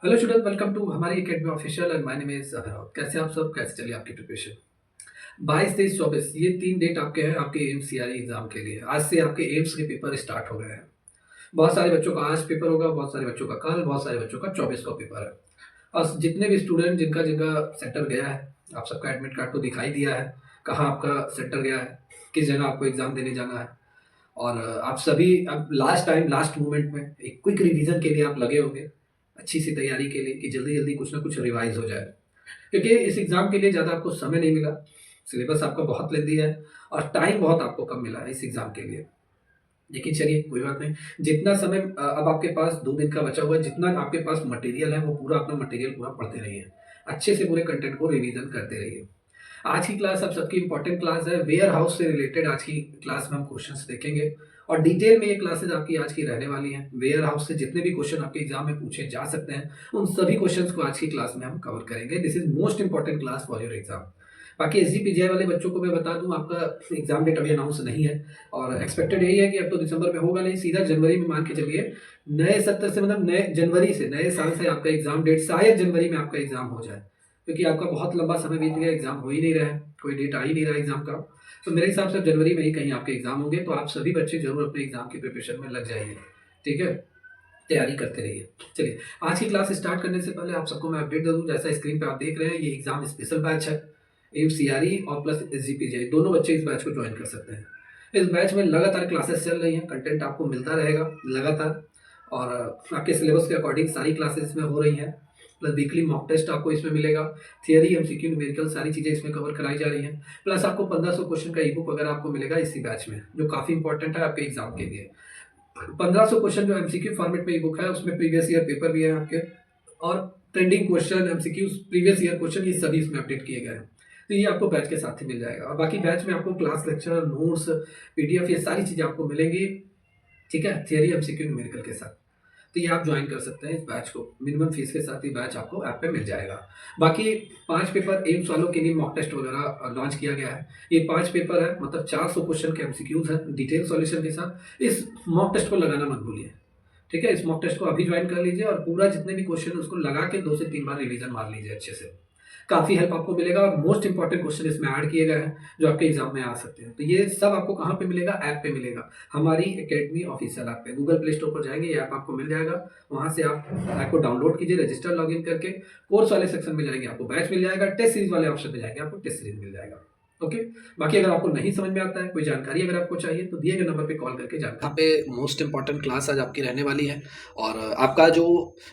Hello student, welcome to हमारी academy official and my name is Abhinav. कैसे आप सब, कैसे चलिए आपकी प्रिपरेशन? 22, 23, 24 ये 3 डेट आपके हैं आपके एम्स सीआरई एग्जाम के लिए। आज से आपके एम्स के पेपर स्टार्ट हो गए हैं। बहुत सारे बच्चों का आज पेपर होगा, बहुत सारे बच्चों का कल, बहुत सारे बच्चों का 24 को पेपर है। और जितने भी स्टूडेंट जिनका जिनका सेंटर गया है, आप सबका एडमिट कार्ड तो दिखाई दिया है, कहाँ आपका सेंटर गया है, किस जगह आपको एग्जाम देने जाना है। और आप सभी अब लास्ट टाइम लास्ट मोमेंट में एक क्विक रिवीजन के लिए आप लगे होंगे, अच्छी सी तैयारी के लिए कि जल्दी जल्दी कुछ ना कुछ रिवाइज हो जाए, क्योंकि इस एग्ज़ाम के लिए ज़्यादा आपको समय नहीं मिला। सिलेबस आपका बहुत लेंदी है और टाइम बहुत आपको कम मिला है इस एग्ज़ाम के लिए। लेकिन चलिए कोई बात नहीं, जितना समय अब आपके पास 2 दिन का बचा हुआ है, जितना आपके पास मटेरियल है वो पूरा अपना मटेरियल पूरा पढ़ते रहिए। अच्छे से पूरे कंटेंट को रिवीजन करते रहिए। आज की क्लास आप सबकी इंपॉर्टेंट क्लास है। वेयर हाउस से रिलेटेड आज की क्लास में हम क्वेश्चंस देखेंगे और डिटेल में ये क्लासेस आपकी आज की रहने वाली हैं। वेयर हाउस से जितने भी क्वेश्चन आपके एग्जाम में पूछे जा सकते हैं, उन सभी क्वेश्चंस को आज की क्लास में हम कवर करेंगे। This is most important class for your exam. बाकी एसजीपीजीआई वाले बच्चों को मैं बता दूं, आपका एग्जाम डेट अभी अनाउंस नहीं है और एक्सपेक्टेड यही है कि अब तो दिसंबर में होगा नहीं, सीधा जनवरी में मान के चलिए। नए सत्र से मतलब नए जनवरी से, नए साल से आपका एग्जाम डेट शायद जनवरी में आपका एग्जाम हो जाए, क्योंकि आपका बहुत लंबा समय बीत गया, एग्जाम हो ही नहीं रहा है, कोई डेट आ ही नहीं रहा एग्जाम का। तो मेरे हिसाब से जनवरी में ही कहीं आपके एग्जाम होंगे, तो आप सभी बच्चे जरूर अपने एग्जाम की प्रिपरेशन में लग जाइए। ठीक है, तैयारी करते रहिए। चलिए, आज की क्लास स्टार्ट करने से पहले आप सबको मैं अपडेट दे दूं। जैसा स्क्रीन पे आप देख रहे हैं, ये एग्जाम स्पेशल बैच है। एम्स सीआरई और प्लस एसजीपीजीआई दोनों बच्चे इस बैच को ज्वाइन कर सकते हैं। इस बैच में लगातार क्लासेस चल रही हैं, कंटेंट आपको मिलता रहेगा लगातार, और आपके सिलेबस के अकॉर्डिंग सारी क्लासेस इसमें हो रही हैं। प्लस वीकली मॉक टेस्ट आपको इसमें मिलेगा, थियरी, एमसीक्यू, न्यूमेरिकल सारी चीज़ें इसमें कवर कराई जा रही हैं। प्लस आपको 1500 क्वेश्चन का ई बुक वगैरह आपको मिलेगा इसी बैच में, जो काफ़ी इंपॉर्टेंट है आपके एग्जाम के लिए। 1500 क्वेश्चन जो एमसीक्यू फॉर्मेट में ई बुक है, उसमें प्रीवियस ईयर पेपर भी है आपके, और trending question, MCQ, previous year question, ये सभी इसमें अपडेट किए गए हैं। तो ये आपको बैच के साथ ही मिल जाएगा। और बाकी बैच में आपको क्लास लेक्चर, नोट्स, पीडीएफ, ये सारी चीज़ें आपको मिलेंगी। ठीक है, थियरी, एमसीक्यू, न्यूमेरिकल के साथ। तो ये आप ज्वाइन कर सकते हैं इस बैच को, मिनिमम फीस के साथ ही बैच आपको ऐप पे मिल जाएगा। बाकी 5 पेपर एम्स वालों के लिए मॉक टेस्ट वगैरह लॉन्च किया गया है। ये 5 पेपर है, मतलब 400 क्वेश्चन के एमसीक्यूज हैं डिटेल सॉल्यूशन के साथ। इस मॉक टेस्ट को लगाना मत भूलिए। ठीक है, इस मॉक टेस्ट को अभी ज्वाइन कर लीजिए और पूरा जितने भी क्वेश्चन है उसको लगा के 2 से 3 बार रिवीजन मार लीजिए अच्छे से। काफ़ी हेल्प आपको मिलेगा और मोस्ट इंपॉर्टेंट क्वेश्चन इसमें ऐड किए गए हैं जो आपके एग्जाम में आ सकते हैं। तो ये सब आपको कहाँ पे मिलेगा? ऐप पे मिलेगा, हमारी एकेडमी ऑफिशियल ऐप पे। गूगल प्ले स्टोर पर जाएंगे, ये ऐप आपको मिल जाएगा। वहाँ से आप ऐप को डाउनलोड कीजिए, रजिस्टर लॉगिन करके कोर्स वाले सेक्शन में जाएंगे, आपको बैच मिल जाएगा। टेस्ट सीरीज वाले ऑप्शन पे जाएंगे, आपको टेस्ट सीरीज मिल जाएगा। ओके, बाकी अगर आपको नहीं समझ में आता है, कोई जानकारी अगर आपको चाहिए, तो दिए गए नंबर पे कॉल करके जानकारी। यहाँ पे मोस्ट इंपॉर्टेंट क्लास आज आपकी रहने वाली है और आपका जो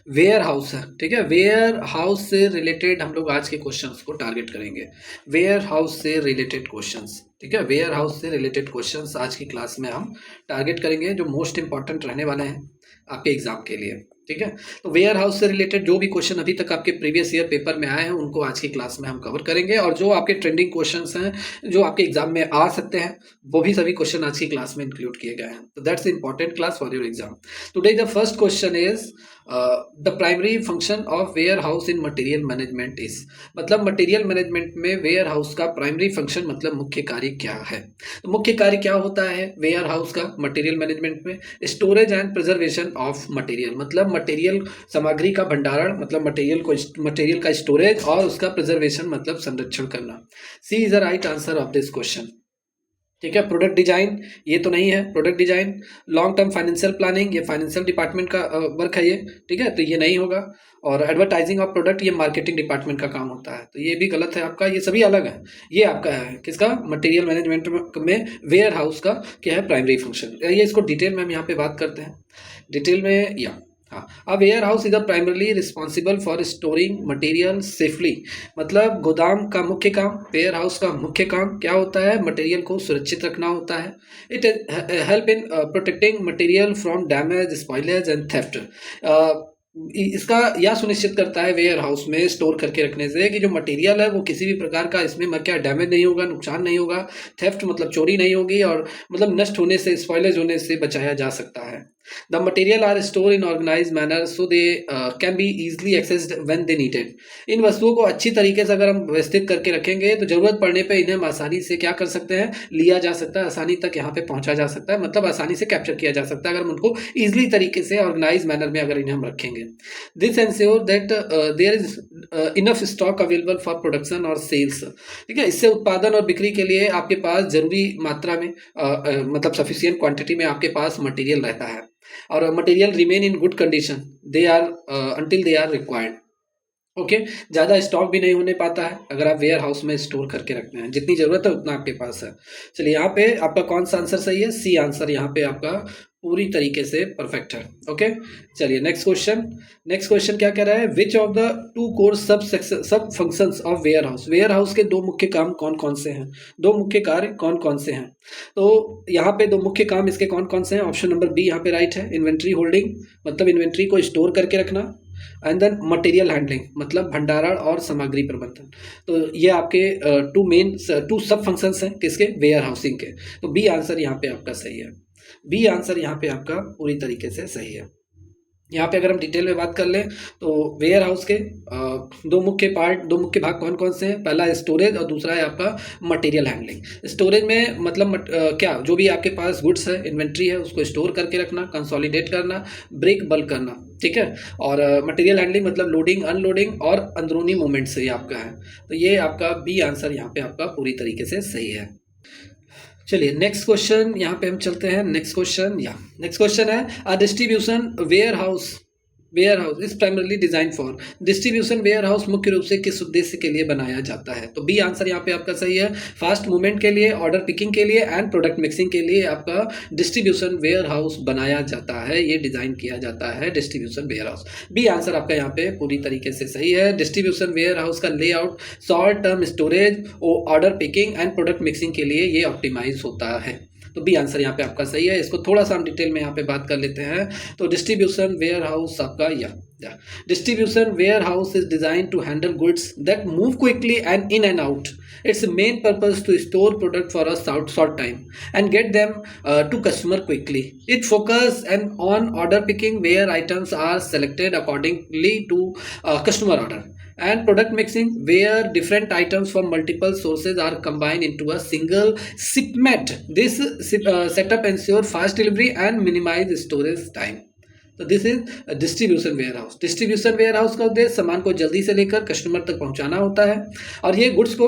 वेयर हाउस है, ठीक है, वेयर हाउस से रिलेटेड हम लोग आज के क्वेश्चंस को टारगेट करेंगे। वेयर हाउस से रिलेटेड क्वेश्चंस, ठीक है, वेयर हाउस से रिलेटेड क्वेश्चंस आज की क्लास में हम टारगेट करेंगे, जो मोस्ट इंपॉर्टेंट रहने वाले हैं आपके एग्जाम के लिए। ठीक है, तो वेयर हाउस से रिलेटेड जो भी क्वेश्चन अभी तक आपके प्रीवियस ईयर पेपर में आए हैं, उनको आज की क्लास में हम कवर करेंगे, और जो आपके ट्रेंडिंग क्वेश्चंस हैं जो आपके एग्जाम में आ सकते हैं, वो भी सभी क्वेश्चन आज की क्लास में इंक्लूड किए गए हैं। तो that's important class for your exam. Today the first question is the primary function of warehouse in material management is, मतलब मटेरियल मैनेजमेंट में वेयर हाउस का प्राइमरी फंक्शन मतलब मुख्य कार्य क्या है। तो मुख्य कार्य क्या होता है वेयर हाउस का मटेरियल मैनेजमेंट में? Storage and preservation of material, मतलब मटेरियल सामग्री का भंडारण, मतलब मटेरियल का स्टोरेज, और उसका प्रिजर्वेशन मतलब संरक्षण करना। C is the right answer of this question. ठीक है, प्रोडक्ट डिजाइन ये तो नहीं है, product design. Long term financial planning, ये फाइनेंशियल डिपार्टमेंट का वर्क है ये, ठीक है, तो ये नहीं होगा। और एडवर्टाइजिंग ऑफ प्रोडक्ट, ये मार्केटिंग डिपार्टमेंट का काम होता है, तो ये भी गलत है आपका, ये सभी अलग है। ये आपका है किसका? मटेरियल मैनेजमेंट में वेयर हाउस का क्या है? Primary function. ये इसको डिटेल में हम यहाँ पे बात करते हैं, डिटेल में। या हाँ, a warehouse is a primarily responsible for storing material safely, मतलब गोदाम का मुख्य काम, वेयर हाउस का मुख्य काम क्या होता है? मटेरियल को सुरक्षित रखना होता है। It help in protecting material from damage, spoilage and theft. इसका यह सुनिश्चित करता है वेयर हाउस में स्टोर करके रखने से कि जो मटेरियल है वो किसी भी प्रकार का इसमें क्या डैमेज नहीं होगा, नुकसान नहीं होगा, थेफ्ट मतलब चोरी नहीं होगी, और मतलब नष्ट होने से, स्पॉइलेज होने से बचाया जा सकता है। The material are stored in organized manner so they can be easily accessed when they needed. इन वस्तुओं को अच्छी तरीके से अगर हम व्यवस्थित करके रखेंगे तो जरूरत पड़ने पे इन्हें हम आसानी से क्या कर सकते हैं, लिया जा सकता है, आसानी तक यहाँ पे पहुंचा जा सकता है, मतलब आसानी से कैप्चर किया जा सकता है अगर हम उनको ईजिली तरीके से ऑर्गेनाइज मैनर में अगर इन्हें हम रखेंगे. This ensure that there is enough stock available for production और सेल्स. ठीक है, इससे उत्पादन और बिक्री के लिए आपके पास जरूरी मात्रा में मतलब सफिशिएंट क्वांटिटी में आपके पास मटेरियल रहता है और material remain in good condition they are until they are required. Okay, ज़्यादा स्टॉक भी नहीं होने पाता है अगर आप वेयर हाउस में स्टोर करके रखते हैं, जितनी ज़रूरत है उतना आपके पास है. चलिए यहाँ पे आपका कौन सा आंसर सही है, सी आंसर यहाँ पे आपका पूरी तरीके से परफेक्ट है. ओके, चलिए नेक्स्ट क्वेश्चन क्या कह रहा है, which of the two core sub functions of warehouse. Warehouse के दो मुख्य काम कौन कौन से हैं, दो मुख्य कार्य कौन कौन से हैं. तो यहाँ पे दो मुख्य काम इसके कौन कौन से हैं, ऑप्शन नंबर बी यहाँ पे राइट है. इन्वेंट्री होल्डिंग मतलब इन्वेंट्री को स्टोर करके रखना, एंड देन मटेरियल हैंडलिंग मतलब भंडारण और सामग्री प्रबंधन. तो ये आपके टू सब फंक्शंस हैं किसके, वेयर हाउसिंग के. तो बी आंसर यहाँ पे आपका सही है, बी आंसर यहाँ पे आपका पूरी तरीके से सही है. यहाँ पे अगर हम डिटेल में बात कर लें तो वेयर हाउस के दो मुख्य भाग कौन कौन से हैं, पहला स्टोरेज और दूसरा है आपका मटेरियल हैंडलिंग. स्टोरेज में मतलब क्या, जो भी आपके पास गुड्स है, इन्वेंट्री है, उसको स्टोर करके रखना, कंसोलिडेट करना, ब्रेक बल्क करना. ठीक है, और मटेरियल हैंडलिंग मतलब लोडिंग अनलोडिंग और अंदरूनी मूवमेंट से ये आपका है. तो ये आपका बी आंसर यहाँ पे आपका पूरी तरीके से सही है. चलिए नेक्स्ट क्वेश्चन यहाँ पे हम चलते हैं. नेक्स्ट क्वेश्चन है a distribution warehouse is primarily design for. Distribution warehouse मुख्य रूप से किस उद्देश्य के लिए बनाया जाता है. तो बी आंसर यहाँ पे आपका सही है, फास्ट मूवमेंट के लिए, ऑर्डर पिकिंग के लिए एंड प्रोडक्ट मिक्सिंग के लिए आपका डिस्ट्रीब्यूशन वेयर हाउस बनाया जाता है, ये डिजाइन किया जाता है distribution warehouse. B answer आपका यहाँ पे पूरी तरीके से सही है. डिस्ट्रीब्यूशन वेयर हाउस का layout short term storage, order picking and product mixing के लिए ये ऑप्टिमाइज होता है. तो बी आंसर यहाँ पे आपका सही है. इसको थोड़ा सा हम डिटेल में यहाँ पे बात कर लेते हैं. तो डिस्ट्रीब्यूशन वेयर हाउस आपका distribution warehouse is design to handle goods that move quickly and in and out. Its main purpose to store product for a short time and get them to customer quickly. It focus on order picking where items are selected accordingly to customer order, and product mixing where different items from multiple sources are combined into a single shipment. This setup ensure fast delivery and minimize storage time. तो this is distribution warehouse. Distribution warehouse का उद्देश्य सामान को जल्दी से लेकर customer तक पहुंचाना होता है और ये गुड्स को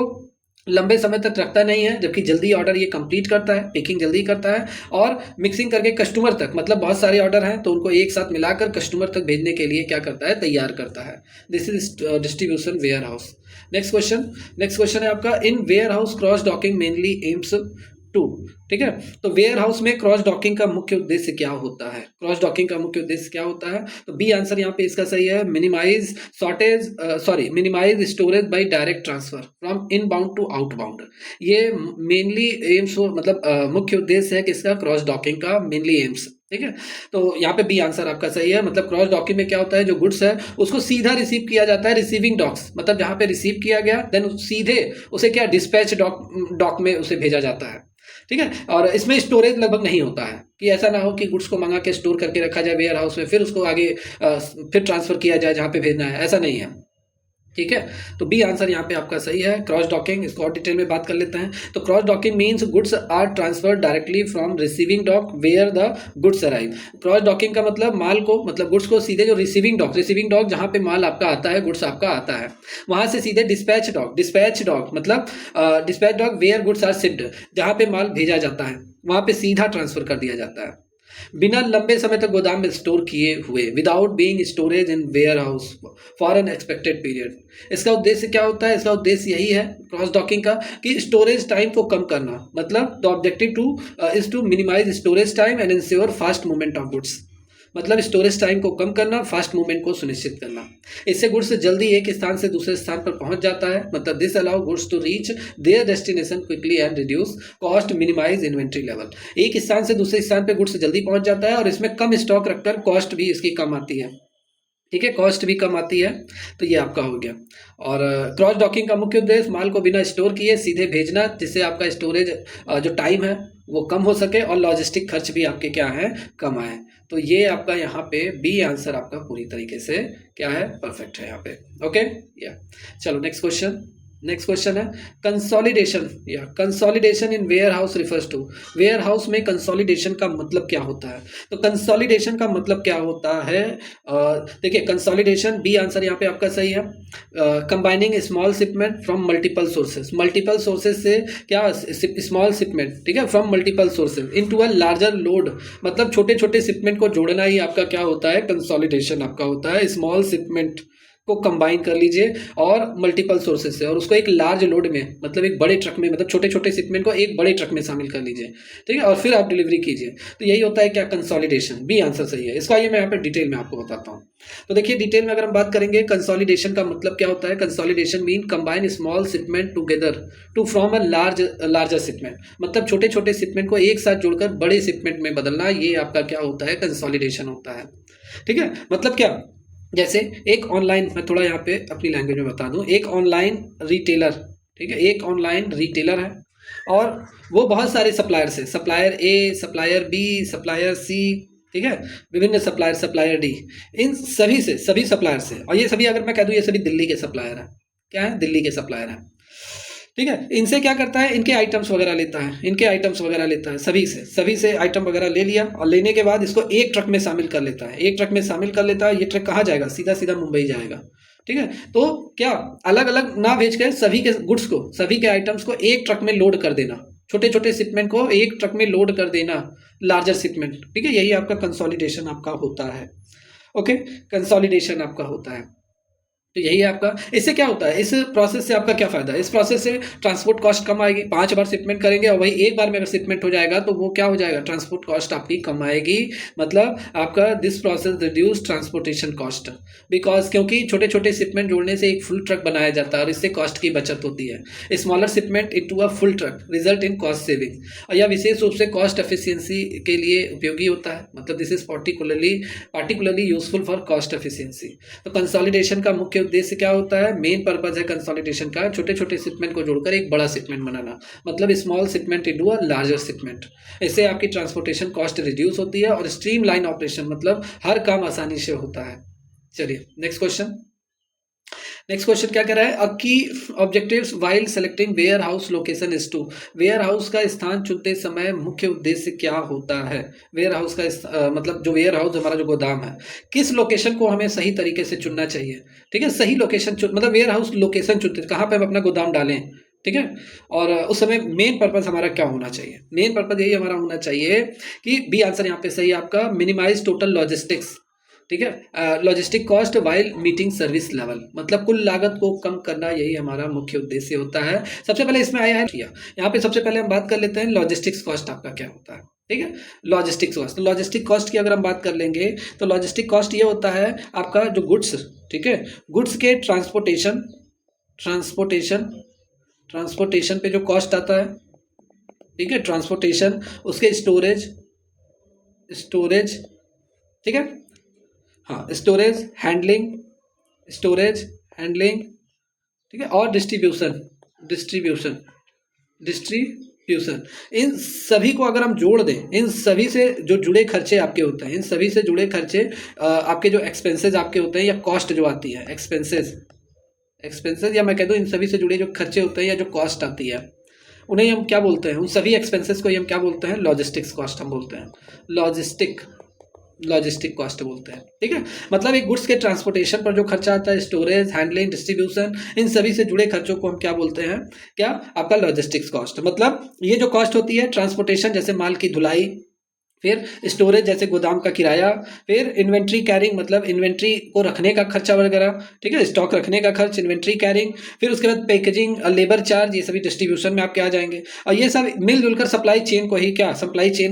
लंबे समय तक रखता नहीं है, जबकि जल्दी ऑर्डर ये कंप्लीट करता है, पिकिंग जल्दी करता है और मिक्सिंग करके कस्टमर तक, मतलब बहुत सारे ऑर्डर हैं तो उनको एक साथ मिलाकर कस्टमर तक भेजने के लिए क्या करता है, तैयार करता है. This is distribution warehouse. Next question है आपका, in warehouse cross docking mainly aims to. ठीक है, तो वेयर हाउस में क्रॉस डॉकिंग का मुख्य उद्देश्य क्या होता है, तो बी आंसर यहाँ पे इसका सही है, minimize storage by direct transfer from inbound to outbound. ये मेनली एम्स मतलब मुख्य उद्देश्य है किसका, क्रॉस डॉकिंग का मेनली एम्स. ठीक है, तो यहाँ पे बी आंसर आपका सही है. मतलब क्रॉस डॉकिंग में क्या होता है, जो गुड्स है उसको सीधा रिसीव किया जाता है रिसीविंग डॉक्स, मतलब जहाँ पे रिसीव किया गया देन सीधे उसे क्या डिस्पैच डॉक में उसे भेजा जाता है. ठीक है, और इसमें स्टोरेज लगभग नहीं होता है, कि ऐसा ना हो कि गुड्स को मंगा के स्टोर करके रखा जाए वेयर हाउस में, फिर उसको आगे फिर ट्रांसफर किया जाए जहाँ पे भेजना है, ऐसा नहीं है. ठीक है, तो बी आंसर यहाँ पे आपका सही है. क्रॉस डॉकिंग, इसको और डिटेल में बात कर लेते हैं. तो cross docking means goods are transferred directly from receiving dock where the goods arrive. Cross docking का मतलब गुड्स को सीधे जो रिसीविंग डॉक जहाँ पे माल आपका आता है, गुड्स आपका आता है, वहां से सीधे डिस्पैच डॉक मतलब dispatch dock where goods are shipped, जहाँ पे माल भेजा जाता है वहां पे सीधा ट्रांसफर कर दिया जाता है बिना लंबे समय तक गोदाम में स्टोर किए हुए, without being storage in warehouse for an expected period. इसका उद्देश्य क्या होता है, इसका उद्देश्य यही है क्रॉस डॉकिंग का कि स्टोरेज टाइम को कम करना, मतलब the objective is to minimize storage time and ensure fast movement of goods. मतलब स्टोरेज टाइम को कम करना, फास्ट मूवमेंट को सुनिश्चित करना. इससे गुड्स जल्दी एक स्थान से दूसरे स्थान पर पहुंच जाता है, मतलब this allow goods to reach their destination quickly and reduce cost, minimize inventory level. एक स्थान से दूसरे स्थान पर गुड्स जल्दी पहुंच जाता है और इसमें कम स्टॉक रखकर कॉस्ट भी इसकी कम आती है. ठीक है, कॉस्ट भी कम आती है। तो ये आपका हो गया। और क्रॉस डॉकिंग का मुख्य उद्देश्य माल को बिना स्टोर किए सीधे भेजना, जिससे आपका स्टोरेज जो टाइम है वो कम हो सके और लॉजिस्टिक खर्च भी आपके क्या है, कम आए। तो ये आपका यहाँ पे बी आंसर आपका पूरी तरीके से क्या है, परफेक्ट है यहाँ पे। ओके, या चलो नेक्स्ट क्वेश्चन। नेक्स्ट क्वेश्चन है कंसोलिडेशन, या consolidation in warehouse refers to. Warehouse में कंसोलिडेशन का मतलब क्या होता है? तो कंसोलिडेशन का मतलब क्या होता है, देखिए कंसोलिडेशन, बी आंसर यहाँ पे आपका सही है। Combining small shipment from multiple sources, multiple sources से क्या, स्मॉल शिपमेंट, ठीक है, from multiple sources into a larger load, मतलब छोटे छोटे शिपमेंट को जोड़ना ही आपका क्या होता है, कंसोलिडेशन आपका होता है। स्मॉल शिपमेंट को कंबाइन कर लीजिए और मल्टीपल सोर्सेज से, और उसको एक लार्ज लोड में, मतलब एक बड़े ट्रक में, मतलब छोटे छोटे शिपमेंट को एक बड़े ट्रक में शामिल कर लीजिए, ठीक है, और फिर आप डिलीवरी कीजिए। तो यही होता है क्या, कंसोलिडेशन। बी आंसर सही है इसका। ये मैं यहाँ पे डिटेल में आपको बताता हूँ। तो देखिए डिटेल में अगर हम बात करेंगे कंसोलिडेशन का मतलब क्या होता है, consolidation mean combine small shipment together to from a larger shipment, मतलब छोटे छोटे शिपमेंट को एक साथ जोड़कर बड़े शिपमेंट में बदलना, ये आपका क्या होता है, कंसोलिडेशन होता है। ठीक है, मतलब क्या, जैसे एक ऑनलाइन, मैं थोड़ा यहाँ पे अपनी लैंग्वेज में बता दूं, एक ऑनलाइन रिटेलर, ठीक है, एक ऑनलाइन रिटेलर है और वो बहुत सारे सप्लायर से, सप्लायर ए, सप्लायर बी, सप्लायर सी, ठीक है, विभिन्न सप्लायर, सप्लायर डी, इन सभी से, सभी सप्लायर से, और ये सभी अगर मैं कह दूं ये सभी दिल्ली के सप्लायर हैं, क्या है, दिल्ली के सप्लायर हैं, ठीक है। इनसे क्या करता है, इनके आइटम्स वगैरह लेता है, इनके आइटम्स वगैरह लेता है, सभी से आइटम वगैरह ले लिया, और लेने के बाद इसको एक ट्रक में शामिल कर लेता है, एक ट्रक में शामिल कर लेता है। ये ट्रक कहाँ जाएगा, सीधा सीधा मुंबई जाएगा, ठीक है। तो क्या, अलग अलग ना भेज कर सभी के गुड्स को, सभी के आइटम्स को एक ट्रक में लोड कर देना, छोटे छोटे शिपमेंट को एक ट्रक में लोड कर देना, लार्जर शिपमेंट, ठीक है, यही आपका कंसोलिडेशन आपका होता है। ओके, कंसोलिडेशन आपका होता है। तो यही है आपका। इससे क्या होता है, इस प्रोसेस से आपका क्या फायदा है, इस प्रोसेस से ट्रांसपोर्ट कॉस्ट कम आएगी, 5 बार शिपमेंट करेंगे और वही एक बार में अगर शिपमेंट हो जाएगा तो वो क्या हो जाएगा, ट्रांसपोर्ट कॉस्ट आपकी कम आएगी, मतलब आपका this process reduce transportation cost, because क्योंकि छोटे छोटे शिपमेंट जोड़ने से एक फुल ट्रक बनाया जाता है और इससे कॉस्ट की बचत होती है। Smaller shipment into a full truck result in cost saving, और यह विशेष रूप से कॉस्ट एफिशिएंसी के लिए उपयोगी होता है, मतलब this is particularly useful for cost efficiency. तो कंसोलिडेशन का मुख्य उद्देश्य क्या होता है, मेन पर्पज है कंसोलिडेशन का, छोटे छोटे शिपमेंट को जोड़कर एक बड़ा शिपमेंट बनाना, मतलब small shipment into a larger shipment. इससे आपकी ट्रांसपोर्टेशन कॉस्ट रिड्यूस होती है और स्ट्रीमलाइन ऑपरेशन, मतलब हर काम आसानी से होता है। चलिए नेक्स्ट क्वेश्चन। नेक्स्ट क्वेश्चन क्या कह रहा है, a key objectives while selecting warehouse location is to. Warehouse का स्थान चुनते समय मुख्य उद्देश्य क्या होता है, वेयर हाउस का मतलब जो वेयर हाउस हमारा जो गोदाम है, किस लोकेशन को हमें सही तरीके से चुनना चाहिए, ठीक है, सही लोकेशन मतलब वेयर हाउस लोकेशन चुनते कहाँ पे हम अपना गोदाम डालें, ठीक है। और उस समय मेन पर्पज हमारा क्या होना चाहिए, मेन पर्पज यही हमारा होना चाहिए कि बी आंसर यहाँ पे सही है आपका, मिनिमाइज टोटल लॉजिस्टिक्स, ठीक है, logistic cost while meeting service level, मतलब कुल लागत को कम करना, यही हमारा मुख्य उद्देश्य होता है। सबसे पहले इसमें आया है यहाँ पे, सबसे पहले हम बात कर लेते हैं लॉजिस्टिक्स कॉस्ट आपका क्या होता है, ठीक है, लॉजिस्टिक्स कॉस्ट। तो लॉजिस्टिक कॉस्ट की अगर हम बात कर लेंगे तो लॉजिस्टिक कॉस्ट ये होता है आपका जो गुड्स, ठीक है, गुड्स के ट्रांसपोर्टेशन पे जो कॉस्ट आता है, ठीक है, ट्रांसपोर्टेशन, उसके स्टोरेज, ठीक है, हाँ, स्टोरेज हैंडलिंग, ठीक है, और डिस्ट्रीब्यूशन, इन सभी को अगर हम जोड़ दें, इन सभी से जो जुड़े खर्चे आपके होते हैं, इन सभी से जुड़े खर्चे आपके जो एक्सपेंसेस आपके होते हैं, या कॉस्ट जो आती है, एक्सपेंसेस, या मैं कह दूँ इन सभी से जुड़े जो खर्चे होते हैं या जो कॉस्ट आती है, उन्हें हम क्या बोलते हैं, उन सभी एक्सपेंसेस को ही हम क्या बोलते हैं, लॉजिस्टिक्स कॉस्ट हम बोलते हैं, लॉजिस्टिक कॉस्ट बोलते हैं, ठीक है। मतलब एक गुड्स के ट्रांसपोर्टेशन पर जो खर्चा आता है, स्टोरेज, हैंडलिंग, डिस्ट्रीब्यूशन, इन सभी से जुड़े खर्चों को हम क्या बोलते हैं, क्या, आपका लॉजिस्टिक्स कॉस्ट। मतलब ये जो कॉस्ट होती है, ट्रांसपोर्टेशन जैसे माल की धुलाई, फिर स्टोरेज जैसे गोदाम का किराया, फिर इन्वेंट्री कैरिंग मतलब इन्वेंट्री को रखने का खर्चा वगैरह, ठीक है, स्टॉक रखने का खर्च, इन्वेंट्री कैरिंग, फिर उसके बाद पैकेजिंग, लेबर चार्ज, ये सभी डिस्ट्रीब्यूशन में आपके आ जाएंगे। और ये सब मिलजुल कर सप्लाई चेन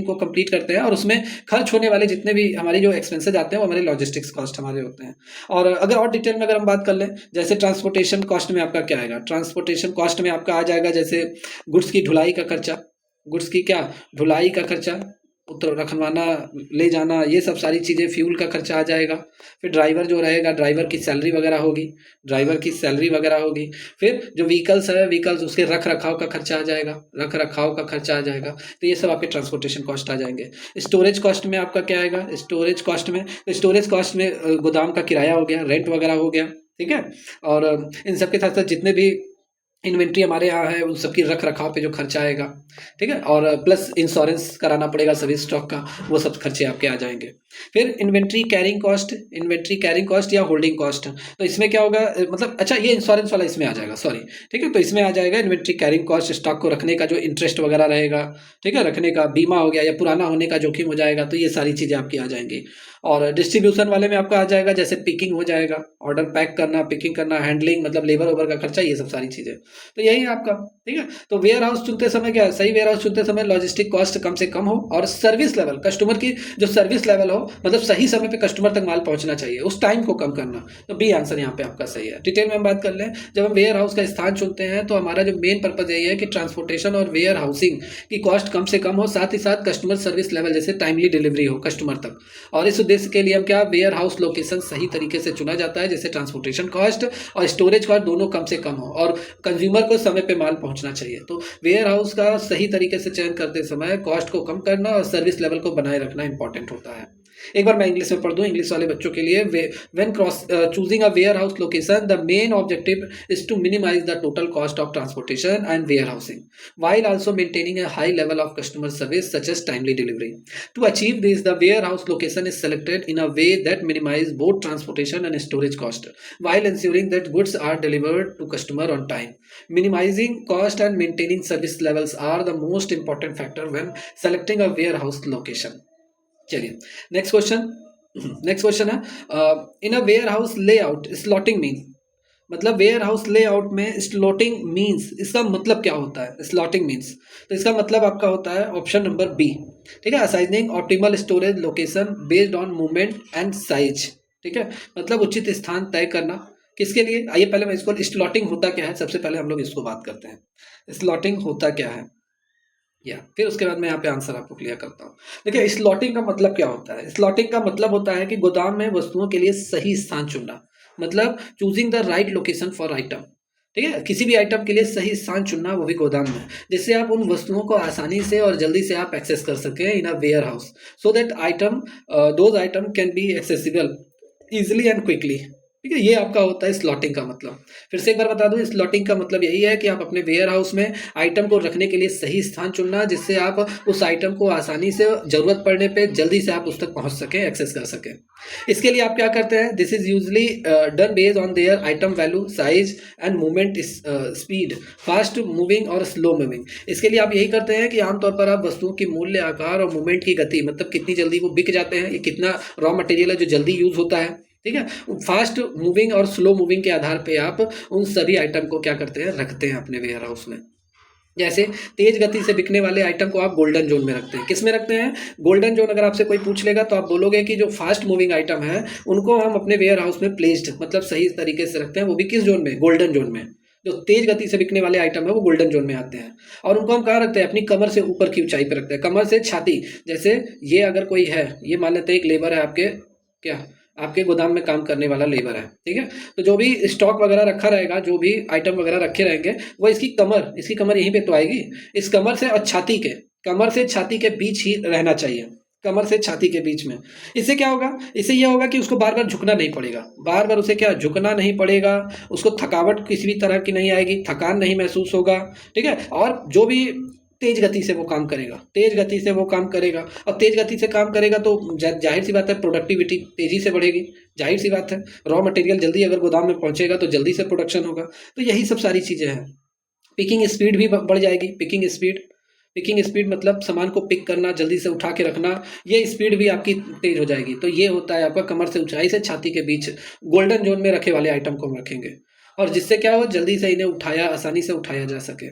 को कंप्लीट करते हैं, और उसमें खर्च होने वाले जितने भी हमारे जो एक्सपेंसेज आते हैं वो हमारे लॉजिस्टिक्स कॉस्ट हमारे होते हैं। और अगर और डिटेल में अगर हम बात कर लें, जैसे ट्रांसपोर्टेशन कॉस्ट में आपका क्या आएगा, ट्रांसपोर्टेशन कॉस्ट में आपका आ जाएगा जैसे गुड्स की ढुलाई का खर्चा, गुड्स की क्या, ढुलाई का खर्चा, उतर रखवाना, ले जाना, ये सब सारी चीज़ें, फ्यूल का खर्चा आ जाएगा। फिर ड्राइवर जो रहेगा, ड्राइवर की सैलरी वगैरह होगी, ड्राइवर की सैलरी वगैरह होगी। फिर जो व्हीकल्स है, व्हीकल्स उसके रख रखाव का खर्चा आ जाएगा, रख रखाव का खर्चा आ जाएगा। तो ये सब आपके ट्रांसपोर्टेशन कॉस्ट आ जाएंगे। स्टोरेज कॉस्ट में आपका क्या आएगा? स्टोरेज कॉस्ट में, स्टोरेज कॉस्ट में गोदाम का किराया हो गया, रेंट वगैरह हो गया, ठीक है। और इन सब के साथ साथ जितने भी इन्वेंट्री हमारे यहाँ है, उन सबकी रख रखाव पे जो खर्चा आएगा, ठीक है। और प्लस इंश्योरेंस कराना पड़ेगा सभी स्टॉक का, वो सब खर्चे आपके आ जाएंगे। फिर inventory carrying cost, inventory carrying cost या होल्डिंग कॉस्ट, तो इसमें क्या होगा, मतलब अच्छा ये इंश्योरेंस वाला इसमें आ जाएगा, सॉरी, ठीक है। तो इसमें आ जाएगा इन्वेंट्री कैरिंग कॉस्ट, स्टॉक को रखने का जो इंटरेस्ट वगैरह रहेगा, ठीक है, रखने का बीमा हो गया या पुराना होने का जोखिम हो जाएगा, तो ये सारी चीज़ें आपकी आ जाएंगी। और डिस्ट्रीब्यूशन वाले में आपका आ जाएगा, जैसे पिकिंग हो जाएगा, ऑर्डर पैक करना, पिकिंग करना, हैंडलिंग, मतलब लेबर ओबर का खर्चा, ये सब सारी चीज़ें। तो यही है आपका, ठीक है। तो वेयर हाउस चुनते समय क्या है, सही वेयर हाउस चुनते समय लॉजिस्टिक कॉस्ट कम से कम हो, और सर्विस लेवल, कस्टमर की जो सर्विस लेवल हो, मतलब सही समय पे कस्टमर तक माल पहुंचना चाहिए, उस टाइम को कम करना। तो बी आंसर यहाँ पे आपका सही है। डिटेल में हम बात कर लें, जब हम वेयर हाउस का स्थान चुनते हैं तो हमारा जो मेन पर्पज यही है कि ट्रांसपोर्टेशन और वेयर हाउसिंग की कॉस्ट कम से कम हो, साथ ही साथ कस्टमर सर्विस लेवल, जैसे टाइमली डिलीवरी हो कस्टमर तक। और इस उद्देश्य के लिए हम क्या, वेयर हाउस लोकेशन सही तरीके से चुना जाता है, जैसे ट्रांसपोर्टेशन कॉस्ट और स्टोरेज कॉस्ट दोनों कम से कम हो, और कंज्यूमर को समय पे माल पहुंचना चाहिए। तो वेयर हाउस का सही तरीके से चयन करते समय कॉस्ट को कम करना और सर्विस लेवल को बनाए रखना इंपॉर्टेंट होता है। एक बार मैं इंग्लिश में पढ़ दूं, इंग्लिश वाले बच्चों के लिए। When choosing a warehouse location, the main objective is to minimize the total cost of transportation and warehousing, while also maintaining a high level of customer service such as timely delivery. To achieve this, the warehouse location is selected in a way that minimizes both transportation and storage cost, while ensuring that goods are delivered to customer on time. Minimizing cost and maintaining service levels are the most important factor when selecting a warehouse location. चलिए next question, next question है, in a warehouse layout slotting means, मतलब warehouse layout में slotting means, इसका मतलब क्या होता है? Slotting means, तो इसका मतलब आपका होता है ऑप्शन नंबर बी, ठीक है, assigning optimal storage location based on movement and size, ठीक है, मतलब उचित स्थान तय करना, किसके लिए? आइए पहले मैं इसको, स्लॉटिंग होता क्या है, सबसे पहले हम लोग इसको बात करते हैं। स्लॉटिंग होता क्या है, या फिर उसके बाद मैं यहाँ पे आंसर आपको क्लियर करता हूँ। देखिए स्लॉटिंग का मतलब क्या होता है? स्लॉटिंग का मतलब होता है कि गोदाम में वस्तुओं के लिए सही स्थान चुनना, मतलब choosing the right location for item, ठीक है, किसी भी आइटम के लिए सही स्थान चुनना, वो भी गोदाम में, जिससे आप उन वस्तुओं को आसानी से और जल्दी से आप एक्सेस कर सकें in a warehouse, so that item those item can be accessible easily and quickly, ठीक है। ये आपका होता है स्लॉटिंग का मतलब। फिर से एक बार बता दूं, स्लॉटिंग का मतलब यही है कि आप अपने वेयर हाउस में आइटम को रखने के लिए सही स्थान चुनना, जिससे आप उस आइटम को आसानी से, जरूरत पड़ने पे जल्दी से आप उस तक पहुंच सकें, एक्सेस कर सकें। इसके लिए आप क्या करते हैं? This is usually done based on there item value, size and movement speed, fast moving और स्लो मूविंग। इसके लिए आप यही करते हैं कि आमतौर पर आप वस्तुओं की मूल्य, आकार और मूवमेंट की गति, मतलब कितनी जल्दी वो बिक जाते हैं, ये कितना रॉ मटेरियल है जो जल्दी यूज होता है, ठीक है, फास्ट मूविंग और स्लो मूविंग के आधार पे आप उन सभी आइटम को क्या करते हैं, रखते हैं अपने वेयर हाउस में। जैसे तेज गति से बिकने वाले आइटम को आप गोल्डन जोन में रखते हैं। किस में रखते हैं? Golden zone. अगर आपसे कोई पूछ लेगा तो आप बोलोगे कि जो फास्ट मूविंग आइटम है उनको हम अपने वेयर हाउस में प्लेस्ड, मतलब सही तरीके से रखते हैं, वो भी किस जोन में? गोल्डन जोन में। जो तेज गति से बिकने वाले आइटम है वो गोल्डन जोन में आते हैं। और उनको हम कहाँ रखते हैं? अपनी कमर से ऊपर की ऊंचाई पर रखते हैं, कमर से छाती। जैसे ये अगर कोई है, ये मान लेते हैं एक लेबर है आपके, क्या आपके गोदाम में काम करने वाला लेबर है, ठीक है, तो जो भी स्टॉक वगैरह रखा रहेगा, जो भी आइटम वगैरह रखे रहेंगे, वो इसकी कमर यहीं पे तो आएगी, इस कमर से और छाती के, कमर से छाती के बीच ही रहना चाहिए, कमर से छाती के बीच में। इससे क्या होगा? इससे यह होगा कि उसको बार बार झुकना नहीं पड़ेगा, बार बार उसे क्या झुकना नहीं पड़ेगा, उसको थकावट किसी भी तरह की नहीं आएगी, थकान नहीं महसूस होगा, ठीक है। और जो भी तेज गति से वो काम करेगा, तेज गति से वो काम करेगा, और तेज गति से काम करेगा तो जाहिर सी बात है प्रोडक्टिविटी तेजी से बढ़ेगी, जाहिर सी बात है रॉ मटेरियल जल्दी अगर गोदाम में पहुंचेगा तो जल्दी से प्रोडक्शन होगा। तो यही सब सारी चीज़ें हैं। पिकिंग स्पीड भी बढ़ जाएगी। पिकिंग स्पीड मतलब सामान को पिक करना, जल्दी से उठा के रखना, ये स्पीड भी आपकी तेज हो जाएगी। तो ये होता है आपका कमर से ऊंचाई से छाती के बीच गोल्डन जोन में रखे वाले आइटम को हम रखेंगे, और जिससे क्या हो, जल्दी से इन्हें आसानी से उठाया जा सके।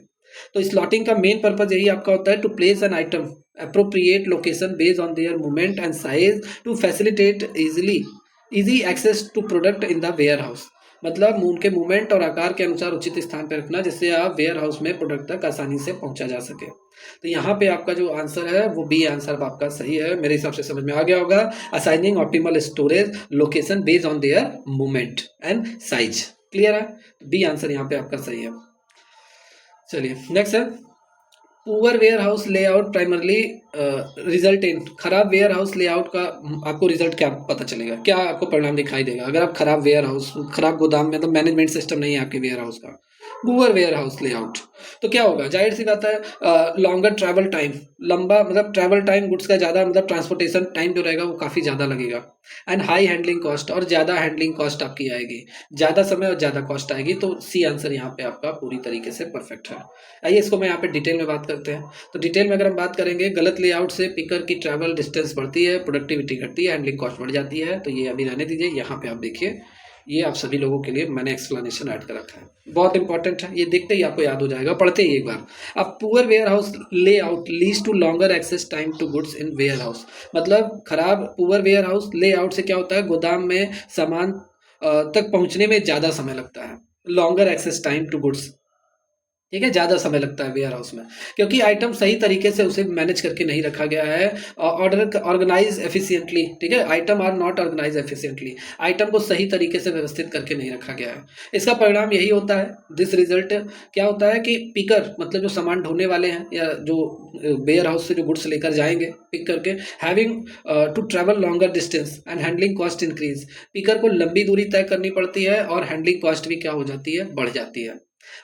तो स्लॉटिंग का मेन पर्पज यही आपका होता है, to place an item appropriate location based on their movement and size to facilitate easy access to product in the warehouse। मतलब उनके मूवमेंट और आकार के अनुसार उचित स्थान पर रखना, जिससे आप वेयर हाउस में प्रोडक्ट तक आसानी से पहुंचा जा सके। तो यहाँ पे आपका जो आंसर है वो बी आंसर आपका सही है, मेरे हिसाब से समझ में आ गया होगा। Assigning optimal storage location based on their movement and size. Clear है? बी आंसर यहाँ पे आपका सही है। चलिए नेक्स्ट है, poor warehouse layout primarily result in, खराब वेयर हाउस लेआउट का आपको रिजल्ट क्या पता चलेगा, क्या आपको परिणाम दिखाई देगा अगर आप खराब वेयर हाउस, खराब गोदाम में, मतलब मैनेजमेंट सिस्टम नहीं है आपके वेयर हाउस का, पुअर वेयर हाउस लेआउट, तो क्या होगा? जाहिर सी बात है लॉन्गर ट्रैवल टाइम, लंबा मतलब ट्रैवल टाइम गुड्स का ज़्यादा, मतलब ट्रांसपोर्टेशन टाइम जो रहेगा वो काफ़ी ज़्यादा लगेगा। एंड हाई हैंडलिंग कॉस्ट, और ज़्यादा हैंडलिंग कॉस्ट आपकी आएगी, ज़्यादा समय और ज़्यादा कॉस्ट आएगी। तो सी आंसर यहाँ पे आपका पूरी तरीके से परफेक्ट है। आइए इसको मैं यहाँ पे डिटेल में बात करते हैं। तो डिटेल में अगर हम बात करेंगे, गलत लेआउट से पिकर की ट्रैवल डिस्टेंस बढ़ती है, प्रोडक्टिविटी घटती है, हैंडलिंग कॉस्ट बढ़ जाती है। तो ये अभी रहने दीजिए, यहाँ पे आप देखिए, ये आप सभी लोगों के लिए मैंने एक्सप्लेनेशन ऐड कर रखा है, बहुत इंपॉर्टेंट है, ये देखते ही आपको याद हो जाएगा, पढ़ते ही एक बार। अब poor warehouse layout leads to longer access time to goods in warehouse, मतलब खराब पुअर वेयर हाउस लेआउट से क्या होता है, गोदाम में सामान तक पहुंचने में ज़्यादा समय लगता है, longer access time to goods, ठीक है, ज़्यादा समय लगता है वेयर हाउस में, क्योंकि आइटम सही तरीके से उसे मैनेज करके नहीं रखा गया है, ऑर्डर ऑर्गेनाइज एफिशिएंटली, ठीक है, item are not organize efficiently, item को सही तरीके से व्यवस्थित करके नहीं रखा गया है। इसका परिणाम यही होता है, दिस रिजल्ट क्या होता है कि पिकर, मतलब जो सामान ढोने वाले हैं या जो वेयर हाउस से जो गुड्स लेकर जाएंगे पिक करके, having to travel longer distance and handling cost increase, picker को लंबी दूरी तय करनी पड़ती है और हैंडलिंग कॉस्ट भी क्या हो जाती है, बढ़ जाती है।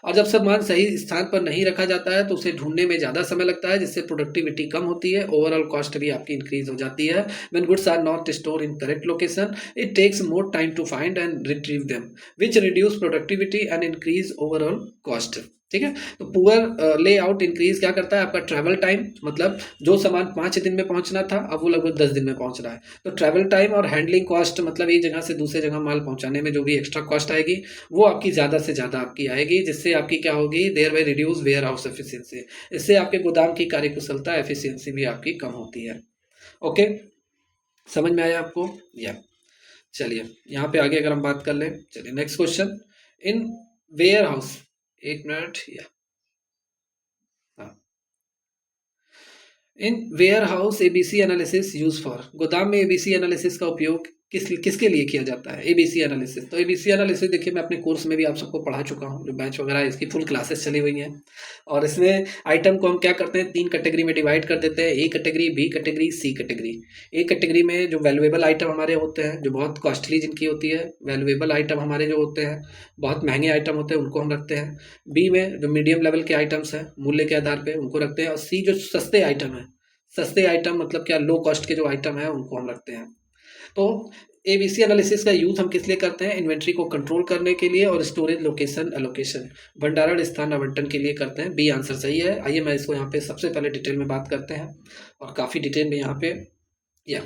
और जब सामान सही स्थान पर नहीं रखा जाता है तो उसे ढूंढने में ज़्यादा समय लगता है, जिससे प्रोडक्टिविटी कम होती है, ओवरऑल कॉस्ट भी आपकी इंक्रीज हो जाती है। When goods are not store in correct location, it takes more time to find and retrieve them, which reduce productivity and increase overall cost. ठीक है, तो पुअर लेआउट इंक्रीज क्या करता है, आपका ट्रैवल टाइम, मतलब जो सामान 5 दिन में पहुंचना था अब वो लगभग 10 दिन में पहुंच रहा है। तो ट्रैवल टाइम और हैंडलिंग कॉस्ट, मतलब एक जगह से दूसरे जगह माल पहुंचाने में जो भी एक्स्ट्रा कॉस्ट आएगी वो आपकी ज़्यादा से ज़्यादा आपकी आएगी, जिससे आपकी क्या होगी, thereby reduce warehouse efficiency, इससे आपके गोदाम की कार्यकुशलता एफिशिएंसी भी आपकी कम होती है। ओके, समझ में आया आपको? या चलिए यहाँ पे आगे अगर हम बात कर लें, चलिए next question, in warehouse, एक मिनट, या हाँ, in warehouse ABC analysis use for, गोदाम में एबीसी एनालिसिस का उपयोग किसके लिए किया जाता है, एबीसी एनालिसिस। तो एबीसी एनालिसिस देखिए मैं अपने कोर्स में भी आप सबको पढ़ा चुका हूँ, जो बैच वगैरह है इसकी फुल क्लासेस चली हुई हैं। और इसमें आइटम को हम क्या करते हैं, 3 कैटेगरी में डिवाइड कर देते हैं, A category, B category, C category. A category में जो वैल्यूएबल आइटम हमारे होते हैं, जो बहुत कॉस्टली जिनकी होती है, वैल्यूएबल आइटम हमारे जो होते हैं, बहुत महंगे आइटम होते हैं, उनको हम रखते हैं। बी में जो मीडियम लेवल के आइटम्स हैं मूल्य के आधार पर, उनको रखते हैं। और सी जो सस्ते आइटम है, सस्ते आइटम मतलब क्या, लो कॉस्ट के जो आइटम है उनको हम रखते हैं। तो एबीसी एनालिसिस का यूज हम किस लिए करते हैं, इन्वेंट्री को कंट्रोल करने के लिए और स्टोरेज लोकेशन एलोकेशन, भंडारण स्थान आवंटन के लिए करते हैं। बी आंसर सही है। आइए मैं इसको यहाँ पे सबसे पहले डिटेल में बात करते हैं, और काफ़ी डिटेल में यहाँ पे या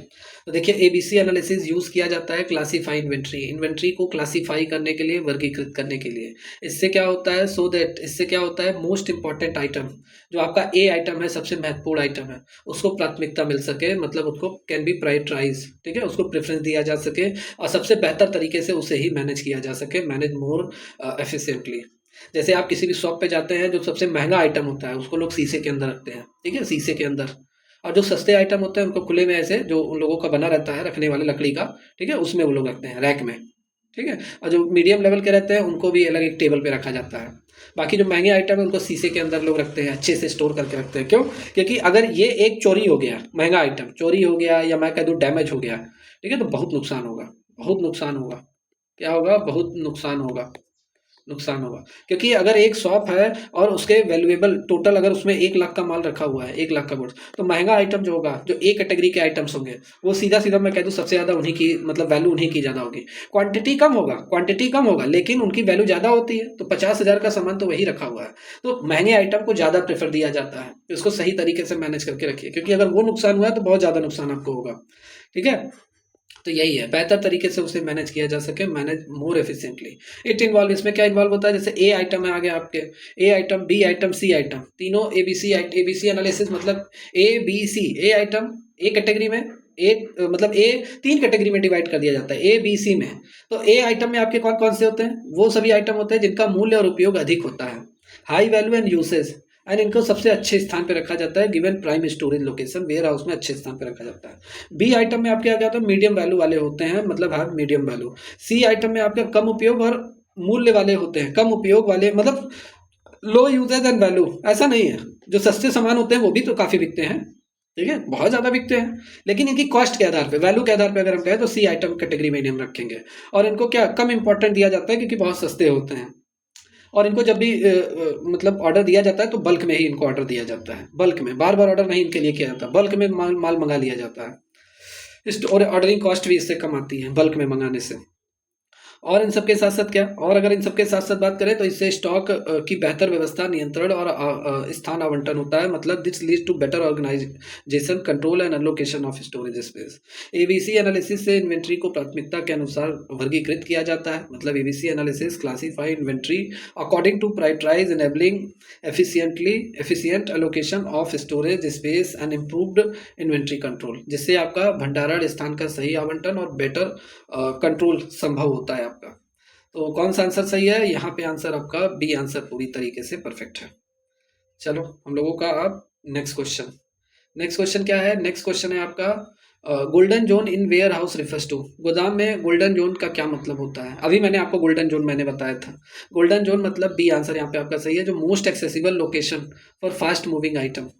तो देखिए, एबीसी एनालिसिस यूज किया जाता है क्लासीफाई इन्वेंट्री, इन्वेंट्री को क्लासीफाई करने के लिए, वर्गीकृत करने के लिए। इससे क्या होता है, सो दैट, इससे क्या होता है, मोस्ट इंपॉर्टेंट आइटम, जो आपका ए आइटम है, सबसे महत्वपूर्ण आइटम है, उसको प्राथमिकता मिल सके, मतलब उसको कैन बी प्रायोरिटाइज, ठीक है, उसको प्रेफरेंस दिया जा सके और सबसे बेहतर तरीके से उसे ही मैनेज किया जा सके, मैनेज मोर एफिशिएंटली। जैसे आप किसी भी शॉप पे जाते हैं, जो सबसे महंगा आइटम होता है उसको लोग शीशे के अंदर रखते हैं, ठीक है, शीशे के अंदर। और जो सस्ते आइटम होते हैं उनको खुले में, ऐसे जो उन लोगों का बना रहता है रखने वाले लकड़ी का, ठीक है, उसमें वो लोग रखते हैं, रैक में, ठीक है। और जो मीडियम लेवल के रहते हैं उनको भी अलग एक टेबल पे रखा जाता है। बाकी जो महंगे आइटम है उनको शीशे के अंदर लोग रखते हैं, अच्छे से स्टोर करके रखते हैं। क्यों? क्योंकि अगर ये एक चोरी हो गया, महंगा आइटम चोरी हो गया, या मैं कह दूँ डैमेज हो गया, ठीक है, तो बहुत नुकसान होगा, बहुत नुकसान होगा। क्या होगा? बहुत नुकसान होगा, नुकसान होगा। क्योंकि अगर एक शॉप है और उसके वैल्यूएबल टोटल, अगर उसमें 1 लाख का माल रखा हुआ है, 1 लाख का गुड्स, तो महंगा आइटम जो होगा, जो ए कैटेगरी के आइटम्स होंगे, वो सीधा सीधा मैं कह दूँ सबसे ज़्यादा उन्हीं की, मतलब वैल्यू उन्हीं की ज़्यादा होगी। क्वांटिटी कम होगा, क्वांटिटी कम होगा, लेकिन उनकी वैल्यू ज़्यादा होती है। तो 50,000 का सामान तो वही रखा हुआ है, तो महंगे आइटम को ज़्यादा प्रेफर दिया जाता है। इसको सही तरीके से मैनेज करके रखिए, क्योंकि अगर वो नुकसान हुआ है तो बहुत ज़्यादा नुकसान आपको होगा, ठीक है। तो यही है, बेहतर तरीके से उसे मैनेज किया जा सके, manage more efficiently. It involve, इसमें क्या इन्वॉल्व होता है, जैसे ए आइटम है आगे आपके, A item, B item, C item, तीनों एबीसी एनालिसिस, मतलब A B C, A item A category में, मतलब ए 3 कैटेगरी में डिवाइड कर दिया जाता है, ए, बी, सी में। तो ए आइटम में आपके कौन-कौन से होते हैं? वो सभी आइटम होते हैं जिनका मूल्य और उपयोग अधिक होता है। High value and usage and इनको सबसे अच्छे स्थान पे रखा जाता है given prime storage location, warehouse में अच्छे स्थान पे रखा जाता है। बी आइटम में आपके क्या होता है? मीडियम वैल्यू वाले होते हैं, मतलब have medium value. C item में आपके कम उपयोग और मूल्य वाले होते हैं, कम उपयोग वाले मतलब लो यूजेज एंड वैल्यू। ऐसा नहीं है, जो सस्ते सामान होते हैं वो भी तो काफी बिकते हैं, ठीक है, बहुत ज्यादा बिकते हैं, लेकिन इनकी कॉस्ट के आधार पे, वैल्यू के आधार पे अगर हम कहें तो सी आइटम कैटेगरी में हम रखेंगे। और इनको क्या कम इंपॉर्टेंट दिया जाता है क्योंकि बहुत सस्ते होते हैं। और इनको जब भी मतलब ऑर्डर दिया जाता है तो बल्क में ही इनको ऑर्डर दिया जाता है, बल्क में, बार बार ऑर्डर नहीं इनके लिए किया जाता, बल्क में माल मंगा लिया जाता है। और ऑर्डरिंग कॉस्ट भी इससे कम आती है बल्क में मंगाने से। और इन सबके साथ साथ क्या, और अगर इन सबके साथ साथ बात करें तो इससे स्टॉक की बेहतर व्यवस्था, नियंत्रण और स्थान आवंटन होता है, मतलब this lead to better organisation, control and allocation of storage space. ABC analysis से इन्वेंट्री को प्राथमिकता के अनुसार वर्गीकृत किया जाता है, मतलब ABC analysis classify inventory according to prioritise enabling efficient allocation of storage space and improved inventory control, जिससे आपका भंडारण स्थान का सही आवंटन और बेटर कंट्रोल संभव होता है आपका। तो कौन सा आंसर सही है? यहाँ पे आंसर आपका बी आंसर पूरी तरीके से परफेक्ट है। चलो हम लोगों का अब नेक्स्ट क्वेश्चन क्या है? नेक्स्ट क्वेश्चन है आपका golden zone in warehouse refers to. गोदाम में गोल्डन जोन का क्या मतलब होता है? अभी मैंने आपको गोल्डन जोन मैंने बताया था। गोल्डन जोन मतलब बी आंसर यहाँ पे आपका सही है, जो most accessible location for fast moving item,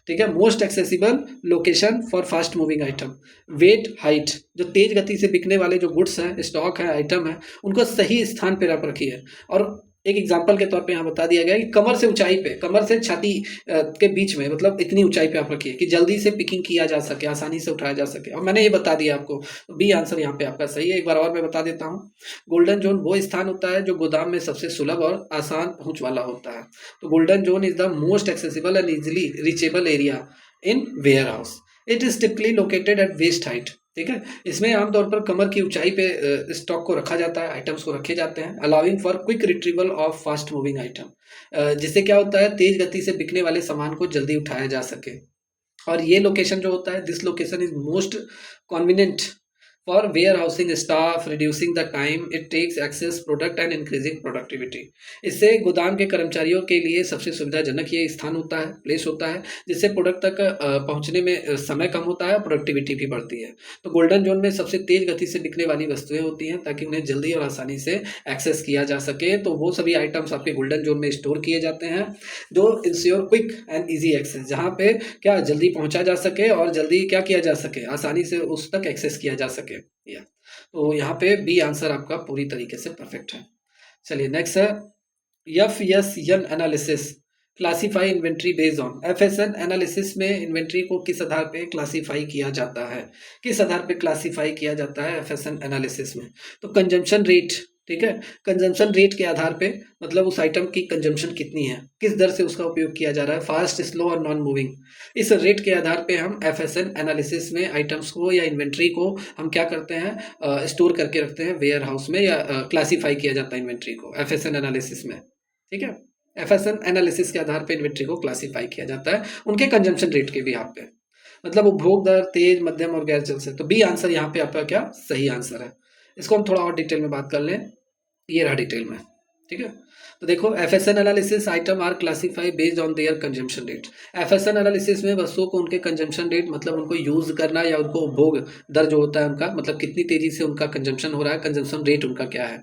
ठीक है, most accessible location for fast moving item. Weight height, जो तेज गति से बिकने वाले जो गुड्स हैं, स्टॉक है, आइटम है, उनको सही स्थान पे रख रखी है। और एक एग्जांपल के तौर पे यहाँ बता दिया गया कि कमर से ऊंचाई पे, कमर से छाती के बीच में, मतलब इतनी ऊंचाई पे आप रखिए कि जल्दी से पिकिंग किया जा सके, आसानी से उठाया जा सके। और मैंने ये बता दिया आपको, बी आंसर यहाँ पे आपका सही है। एक बार और मैं बता देता हूँ, गोल्डन जोन वो स्थान होता है जो गोदाम में सबसे सुलभ और आसान पहुंच वाला होता है। तो golden zone is the most accessible and easily reachable area in warehouse. It is typically located at waist height, ठीक है, इसमें आमतौर पर कमर की ऊंचाई पे स्टॉक को रखा जाता है, आइटम्स को रखे जाते हैं, allowing for quick retrieval of fast moving item, जिससे क्या होता है, तेज गति से बिकने वाले सामान को जल्दी उठाया जा सके। और ये लोकेशन जो होता है, this location is most convenient for warehousing staff, reducing the time it takes access product and increasing productivity. इससे गोदाम के कर्मचारियों के लिए सबसे सुविधाजनक ये स्थान होता है, प्लेस होता है, जिससे प्रोडक्ट तक पहुंचने में समय कम होता है, प्रोडक्टिविटी भी बढ़ती है। तो गोल्डन जोन में सबसे तेज गति से बिकने वाली वस्तुएं होती हैं ताकि उन्हें जल्दी और आसानी से एक्सेस किया जा सके। तो वो सभी आइटम्स आपके गोल्डन जोन में स्टोर किए जाते हैं जो ensure quick and easy access, जहाँ पे क्या जल्दी पहुंचा जा सके और जल्दी क्या किया जा सके, आसानी से उस तक एक्सेस किया जा सके। या तो यहाँ पे बी आंसर आपका पूरी तरीके से परफेक्ट है। चलिए नेक्स्ट है FSN analysis classify inventory based on. FSN analysis में इन्वेंट्री को किस आधार पे क्लासीफाई किया जाता है? किस आधार पे क्लासीफाई किया जाता है FSN एनालिसिस में? तो कंजम्पशन रेट, ठीक है, कंजम्पशन रेट के आधार पे, मतलब उस आइटम की कंजम्पशन कितनी है, किस दर से उसका उपयोग किया जा रहा है, फास्ट, स्लो और नॉन मूविंग, इस रेट के आधार पे हम FSN एनालिसिस में आइटम्स को या इन्वेंट्री को हम क्या करते हैं, स्टोर करके रखते हैं वेयर हाउस में, या क्लासीफाई किया जाता है इन्वेंट्री को FSN एनालिसिस में, ठीक है। FSN एनालिसिस के आधार पे इन्वेंट्री को क्लासीफाई किया जाता है उनके कंजम्पशन रेट के भी पे, मतलब उपभोग दर, तेज, मध्यम और गैर जल्द से। तो बी आंसर यहाँ पे आपका क्या सही आंसर है। इसको हम थोड़ा और डिटेल में बात कर लें, ये रहा डिटेल में, ठीक है। तो देखो FSN analysis item are classify based on their consumption rate. FSN analysis में वस्तुओं को उनके कंजम्पशन रेट, मतलब उनको यूज करना या उनको उपभोग दर जो होता है उनका, मतलब कितनी तेजी से उनका कंजम्पशन हो रहा है, कंजम्पशन रेट उनका क्या है,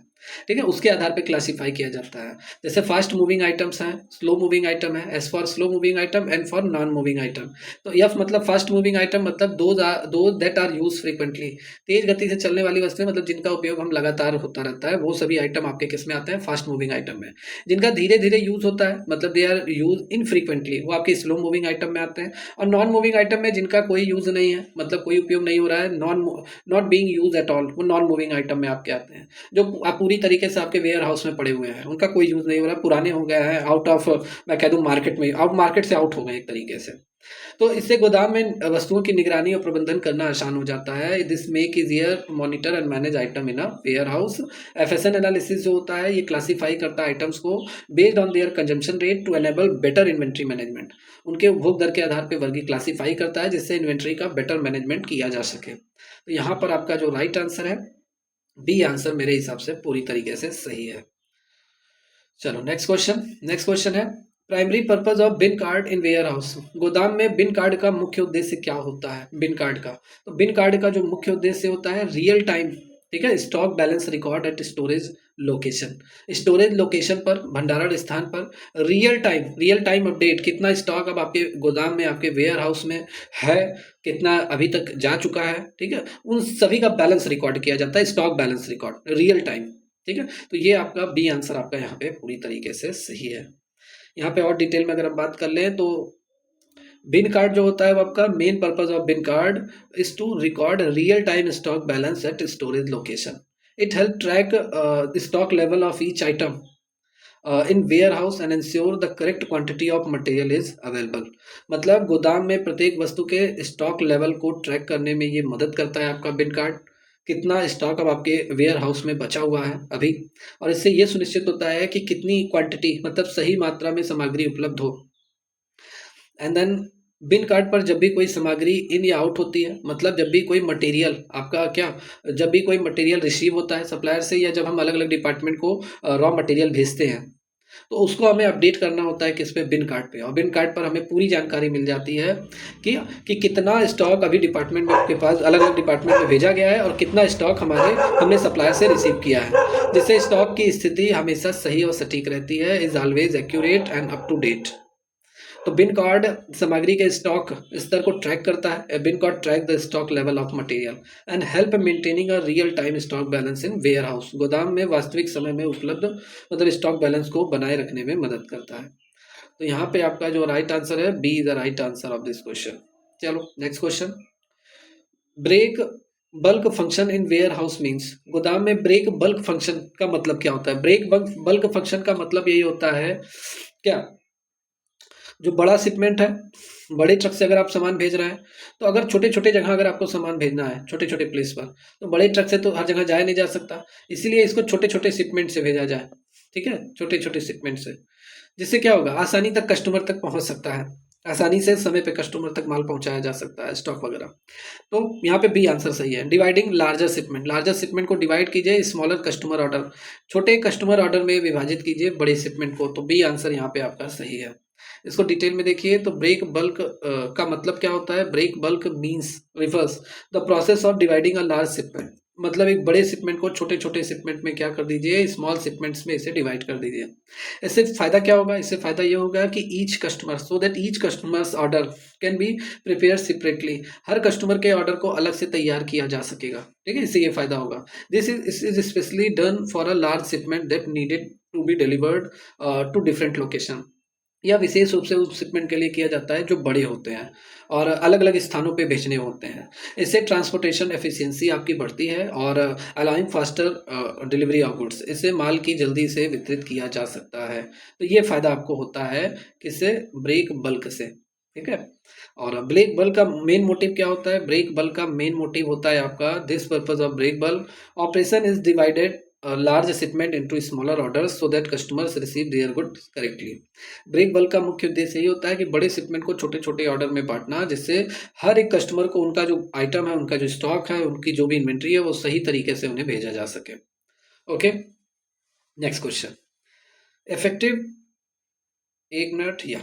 ठीक है, उसके आधार पे क्लासीफाई किया जाता है। जैसे फास्ट मूविंग आइटम्स हैं, स्लो मूविंग आइटम है, S for slow moving item and for non moving item. तो एफ मतलब फास्ट मूविंग आइटम, मतलब दो दैट आर यूज फ्रीक्वेंटली, तेज गति से चलने वाली वस्तुएं, मतलब जिनका उपयोग हम लगातार होता रहता है, वो सभी आइटम आपके किस में आते हैं, फास्ट मूविंग आइटम में। जिनका धीरे धीरे यूज होता है, मतलब दे आर यूज इनफ्रीक्वेंटली, वो आपके स्लो मूविंग आइटम में आते हैं। और नॉन मूविंग आइटम में जिनका कोई यूज नहीं है, मतलब कोई उपयोग नहीं हो रहा है, not being use at all, वो नॉन मूविंग आइटम में आपके आते हैं। जो आप पूरी तरीके से आपके वेयर हाउस में पड़े हुए हैं, उनका कोई यूज नहीं हो रहा है, पुराने हो गए हैं, आउट ऑफ, मैं कह दूं मार्केट में, आउट मार्केट से आउट हो गए एक तरीके से, तो इससे गोदाम में वस्तुओं की निगरानी और प्रबंधन करना आसान हो जाता है। This make easier monitor and manage item in a warehouse. FSN analysis जो होता है ये क्लासीफाई करता है आइटम्स को based on their consumption rate to enable better inventory management. उनके उपभोग दर के आधार पर वर्गी क्लासीफाई करता है जिससे इन्वेंट्री का बेटर मैनेजमेंट किया जा सके। तो यहाँ पर आपका जो राइट आंसर है बी आंसर मेरे हिसाब से पूरी तरीके से सही है। चलो नेक्स्ट क्वेश्चन है primary purpose of bin card in warehouse. गोदाम में बिन कार्ड का मुख्य उद्देश्य क्या होता है? बिन कार्ड का, तो बिन कार्ड का जो मुख्य उद्देश्य होता है रियल टाइम, ठीक है, stock balance record eight storage location. Storage location पर, भंडारण स्थान पर रियल टाइम अपडेट, कितना स्टॉक अब आपके गोदाम में, आपके वेयर हाउस में है, कितना अभी तक जा चुका है, ठीक है, उन सभी का बैलेंस रिकॉर्ड किया जाता है, stock balance record real time. ठीक है, तो ये आपका बी आंसर आपका यहाँ पे पूरी तरीके से सही है। यहाँ पे और डिटेल में अगर हम बात कर लें तो बिन कार्ड जो होता है वो आपका main purpose of bin card is to record real time stock balance at storage location. It help track the stock level of each item in warehouse and ensure the correct quantity of material is available. मतलब गोदाम में प्रत्येक वस्तु के stock level को track करने में ये मदद करता है आपका बिन कार्ड, कितना स्टॉक अब आपके वेयर हाउस में बचा हुआ है अभी, और इससे ये सुनिश्चित होता है कि कितनी क्वांटिटी, मतलब सही मात्रा में सामग्री उपलब्ध हो। एंड देन बिन कार्ड पर जब भी कोई सामग्री इन या आउट होती है, मतलब जब भी कोई मटेरियल आपका क्या, जब भी कोई मटेरियल रिसीव होता है सप्लायर से, या जब हम अलग अलग डिपार्टमेंट को रॉ मटेरियल भेजते हैं, तो उसको हमें अपडेट करना होता है किस पे, बिन कार्ड पे। और बिन कार्ड पर हमें पूरी जानकारी मिल जाती है कि कितना स्टॉक अभी डिपार्टमेंट में के पास, अलग अलग डिपार्टमेंट में भेजा गया है, और कितना स्टॉक हमने सप्लायर से रिसीव किया है, जिससे स्टॉक की स्थिति हमेशा सही और सटीक रहती है, is always accurate and up to date. तो बिन कार्ड सामग्री के स्टॉक स्तर को ट्रैक करता है। Bin card track the stock level of material and help maintaining a real time stock balance in warehouse. गोदाम में वास्तविक समय में उपलब्ध, मतलब स्टॉक बैलेंस को बनाए रखने में मदद करता है। तो यहाँ पे आपका जो राइट आंसर है B is the right answer of this question. चलो next question, break bulk function in warehouse means. गोदाम में ब्रेक बल्क फंक्शन का मतलब क्या होता है? ब्रेक बल्क फंक्शन का मतलब यही होता है क्या, जो बड़ा शिपमेंट है, बड़े ट्रक से अगर आप सामान भेज रहे हैं, तो अगर छोटे छोटे जगह अगर आपको सामान भेजना है, छोटे छोटे प्लेस पर, तो बड़े ट्रक से तो हर जगह जाया नहीं जा सकता, इसीलिए इसको छोटे छोटे शिपमेंट से भेजा जाए। ठीक है, छोटे छोटे शिपमेंट से, जिससे क्या होगा, आसानी तक कस्टमर तक पहुंच सकता है, आसानी से समय पे कस्टमर तक माल पहुंचाया जा सकता है, स्टॉक वगैरह। तो यहाँ पे बी आंसर सही है। डिवाइडिंग लार्जर शिपमेंट को डिवाइड कीजिए स्मॉलर कस्टमर ऑर्डर, छोटे कस्टमर ऑर्डर में विभाजित कीजिए बड़े शिपमेंट को। तो बी आंसर यहाँ पे आपका सही है। इसको डिटेल में देखिए तो ब्रेक बल्क का मतलब क्या होता है? Break bulk means reverse the process of dividing a large shipment. मतलब एक बड़े शिपमेंट को छोटे छोटे शिपमेंट में क्या कर दीजिए, स्मॉल शिपमेंट्स में इसे डिवाइड कर दीजिए। इससे फायदा क्या होगा? इससे फायदा ये होगा कि each customer, so that each customers order can be prepare separately. Her customer के ऑर्डर को अलग से तैयार किया जा सकेगा। ठीक है, इससे ये फायदा होगा। This is specially done for a large shipment that needed to be delivered to different location. या विशेष रूप से उस शिपमेंट के लिए किया जाता है जो बड़े होते हैं और अलग अलग स्थानों पे भेजने होते हैं। इससे ट्रांसपोर्टेशन एफिशिएंसी आपकी बढ़ती है और allowing faster delivery of goods, इससे माल की जल्दी से वितरित किया जा सकता है। तो ये फायदा आपको होता है किससे? ब्रेक बल्क से। ठीक है, और ब्रेक बल्क का मेन मोटिव क्या होता है? ब्रेक बल्क का मेन मोटिव होता है आपका, this purpose of break bulk operation is divided large shipment into smaller orders so that customers receive their goods correctly. Break bulk का मुख्य उद्देश्य यही होता है कि बड़े शिपमेंट को छोटे छोटे ऑर्डर में बांटना, जिससे हर एक कस्टमर को उनका जो आइटम है, उनका जो स्टॉक है, उनकी जो भी इन्वेंट्री है, वो सही तरीके से उन्हें भेजा जा सके। ओके, नेक्स्ट क्वेश्चन, इफेक्टिव, एक मिनट, या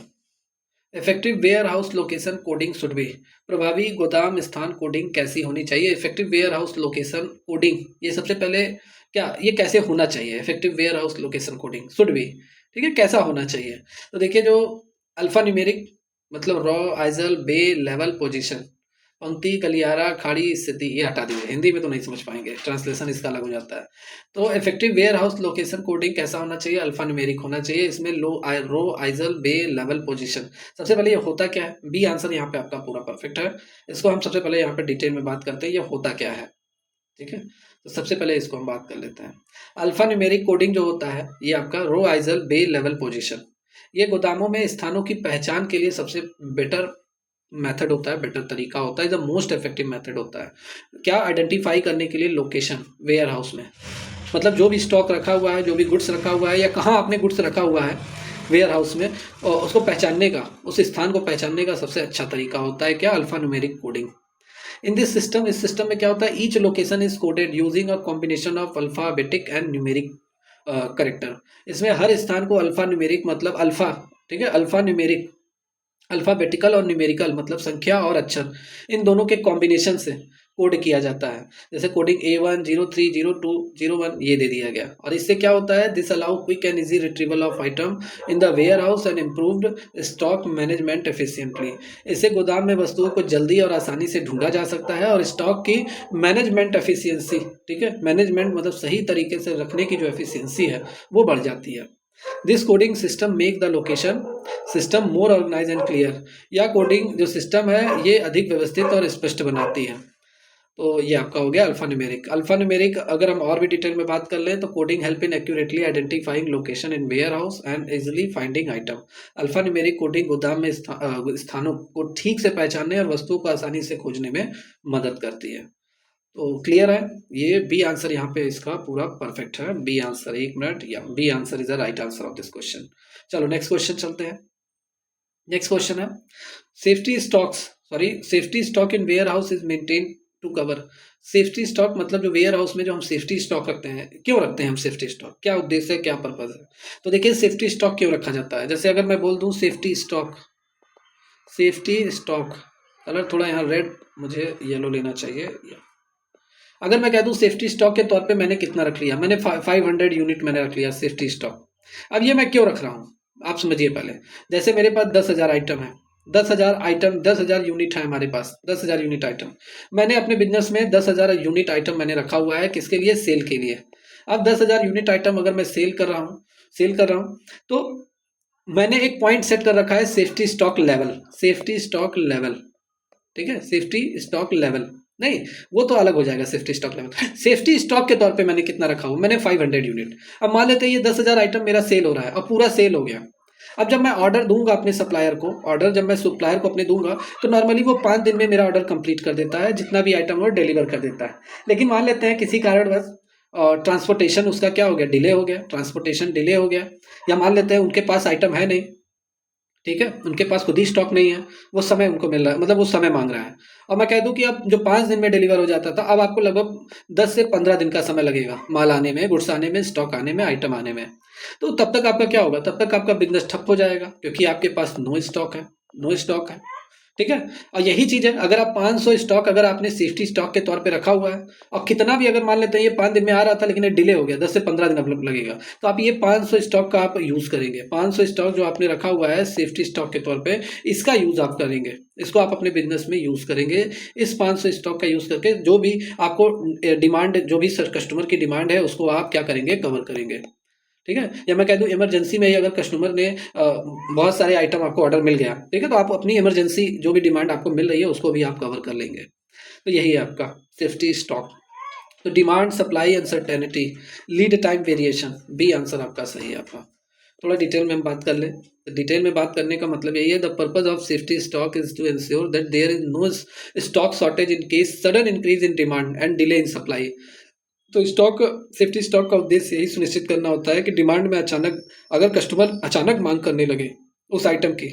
effective warehouse location coding should be. प्रभावी गोदाम स्थान कोडिंग कैसी होनी चाहिए? Effective warehouse location coding, ये सबसे पहले क्या, ये कैसे होना चाहिए? Effective warehouse location coding should be, ठीक है, कैसा होना चाहिए? तो देखिए, जो अल्फा न्यूमेरिक, मतलब row, aisle, bay, level, position, पंक्ति, गलियारा, खाड़ी, स्थिति, ये हटा दीजिए, हिंदी में तो नहीं समझ पाएंगे, ट्रांसलेशन इसका अलग हो जाता है। तो effective warehouse location coding कैसा होना चाहिए? अल्फा न्यूमेरिक होना चाहिए। इसमें row, aisle, bay, level, position. सबसे पहले ये होता क्या है? बी आंसर यहाँ पे आपका पूरा परफेक्ट है। इसको हम सबसे पहले यहाँ पे डिटेल में बात करते हैं, ये होता क्या है। ठीक है, तो सबसे पहले इसको हम बात कर लेते हैं। अल्फा न्यूमेरिक कोडिंग जो होता है, ये आपका रो, आइजल, बे, लेवल, पोजीशन, ये गोदामों में स्थानों की पहचान के लिए सबसे बेटर मेथड होता है, बेटर तरीका होता है, द मोस्ट इफेक्टिव मेथड होता है। क्या आइडेंटिफाई करने के लिए लोकेशन वेयर हाउस में, मतलब जो भी स्टॉक रखा हुआ है, जो भी गुड्स रखा हुआ है या कहाँ आपने गुड्स रखा हुआ है वेयर हाउस में, और उसको पहचानने का, उस स्थान को पहचानने का सबसे अच्छा तरीका होता है क्या, alpha numeric coding. In this system, इस सिस्टम में क्या होता है, each location is coded using a combination of alphabetic and numeric character. इसमें हर स्थान को अल्फा न्यूमेरिक मतलब अल्फा, ठीक है, अल्फा न्यूमेरिक, अल्फ़ाबेटिकल और न्यूमेरिकल मतलब संख्या और अक्षर, इन दोनों के कॉम्बिनेशन से कोड किया जाता है। जैसे कोडिंग A1 03 02 01 ये दे दिया गया, और इससे क्या होता है, this allow quick and easy retrieval of item in the warehouse and improved stock management efficiently. इससे गोदाम में वस्तुओं को जल्दी और आसानी से ढूंढा जा सकता है और स्टॉक की मैनेजमेंट एफिशिएंसी, ठीक है, मैनेजमेंट मतलब सही तरीके से रखने की जो एफिशिएंसी है वो बढ़ जाती है। This coding system make the location system more organise and clear. या कोडिंग जो सिस्टम है ये अधिक व्यवस्थित और स्पष्ट बनाती है। तो ये आपका हो गया अल्फा न्यूमेरिक। अल्फा न्यूमेरिक अगर हम और भी डिटेल में बात कर लें तो coding help in accurately identifying location in warehouse and easily finding item. Alphanumeric coding गोदाम में स्थानों को ठीक से पहचानने और वस्तुओं को आसानी से खोजने में मदद करती है। तो क्लियर है, ये बी आंसर यहाँ पे इसका पूरा परफेक्ट है, बी आंसर। एक मिनट, या B answer is the right answer of this question. चलो नेक्स्ट क्वेश्चन चलते हैं। नेक्स्ट क्वेश्चन है safety stocks, sorry safety stock in warehouse is maintain to cover. Safety stock मतलब जो ware house में जो हम सेफ्टी स्टॉक रखते हैं, क्यों रखते हैं हम सेफ्टी स्टॉक, क्या उद्देश्य है, क्या पर्पज है। तो देखिए सेफ्टी स्टॉक क्यों रखा जाता है। जैसे अगर मैं बोल दूं safety stock, safety stock, colour थोड़ा यहाँ रेड, मुझे येलो लेना चाहिए। अगर मैं कह दूं सेफ्टी स्टॉक के तौर पे मैंने कितना रख लिया, मैंने 500 यूनिट मैंने रख लिया सेफ्टी स्टॉक। अब ये मैं क्यों रख रहा हूँ आप समझिए पहले। जैसे मेरे पास 10,000 आइटम है, 10,000 आइटम, 10,000 यूनिट है हमारे पास, 10,000 यूनिट आइटम। मैंने अपने बिजनेस में 10,000 यूनिट आइटम मैंने रखा हुआ है, किसके लिए, सेल के लिए। अब 10,000 यूनिट आइटम अगर मैं सेल कर रहा हूँ, तो मैंने एक पॉइंट सेट कर रखा है safety stock level, safety stock level, ठीक है, सेफ्टी स्टॉक लेवल नहीं, वो तो अलग हो जाएगा safety stock level. Safety stock के तौर पे मैंने कितना रखा हूँ, मैंने 500 यूनिट। अब मान लेते हैं ये 10,000 आइटम मेरा सेल हो रहा है, अब पूरा सेल हो गया। अब जब मैं ऑर्डर दूंगा अपने सप्लायर को, ऑर्डर जब मैं सप्लायर को अपने दूंगा, तो नॉर्मली वो 5 दिन में मेरा ऑर्डर कंप्लीट कर देता है, जितना भी आइटम वो डिलीवर कर देता है। लेकिन मान लेते हैं किसी कारणवश ट्रांसपोर्टेशन उसका क्या हो गया, डिले हो गया, ट्रांसपोर्टेशन डिले हो गया, या मान लेते हैं उनके पास आइटम है नहीं, ठीक है, उनके पास खुद ही स्टॉक नहीं है, वो समय उनको मिल रहा है, मतलब वो समय मांग रहा है। और मैं कह दूं कि अब जो 5 दिन में डिलीवर हो जाता था, अब आपको लगभग 10 से 15 दिन का समय लगेगा, माल आने में, गुड्स आने में, स्टॉक आने में, आइटम आने में। तो तब तक आपका क्या होगा, तब तक आपका बिजनेस ठप हो जाएगा, क्योंकि आपके पास नो स्टॉक है, नो स्टॉक है, ठीक है। और यही चीज है, अगर आप 500 स्टॉक अगर आपने सेफ्टी स्टॉक के तौर पे रखा हुआ है, और कितना भी अगर मान लेते हैं ये 5 दिन में आ रहा था लेकिन ये डिले हो गया, 10 से 15 दिन अब लगेगा, तो आप ये 500 स्टॉक का आप यूज करेंगे। 500 स्टॉक जो आपने रखा हुआ है सेफ्टी स्टॉक के तौर पे, इसका यूज आप करेंगे, इसको आप अपने बिजनेस में यूज करेंगे। इस 500 स्टॉक का यूज करके जो भी आपको डिमांड, जो भी कस्टमर की डिमांड है उसको आप क्या करेंगे, कवर करेंगे, ठीक है। या मैं कह दूं इमरजेंसी में ही अगर कस्टमर ने बहुत सारे आइटम आपको ऑर्डर मिल गया, ठीक है, तो आप अपनी इमरजेंसी जो भी डिमांड आपको मिल रही है उसको भी आप कवर कर लेंगे। तो यही है आपका सेफ्टी स्टॉक। तो demand, supply, uncertainty, lead time variation, B answer आपका सही है आपका। थोड़ा डिटेल में हम बात कर लें। डिटेल में बात करने का मतलब यही है, the purpose of safety stock is to ensure that there is no stock shortage in case sudden increase in demand and delay in supply. तो स्टॉक, सेफ्टी स्टॉक का उद्देश्य यही सुनिश्चित करना होता है कि डिमांड में अचानक, अगर कस्टमर अचानक मांग करने लगे उस आइटम की,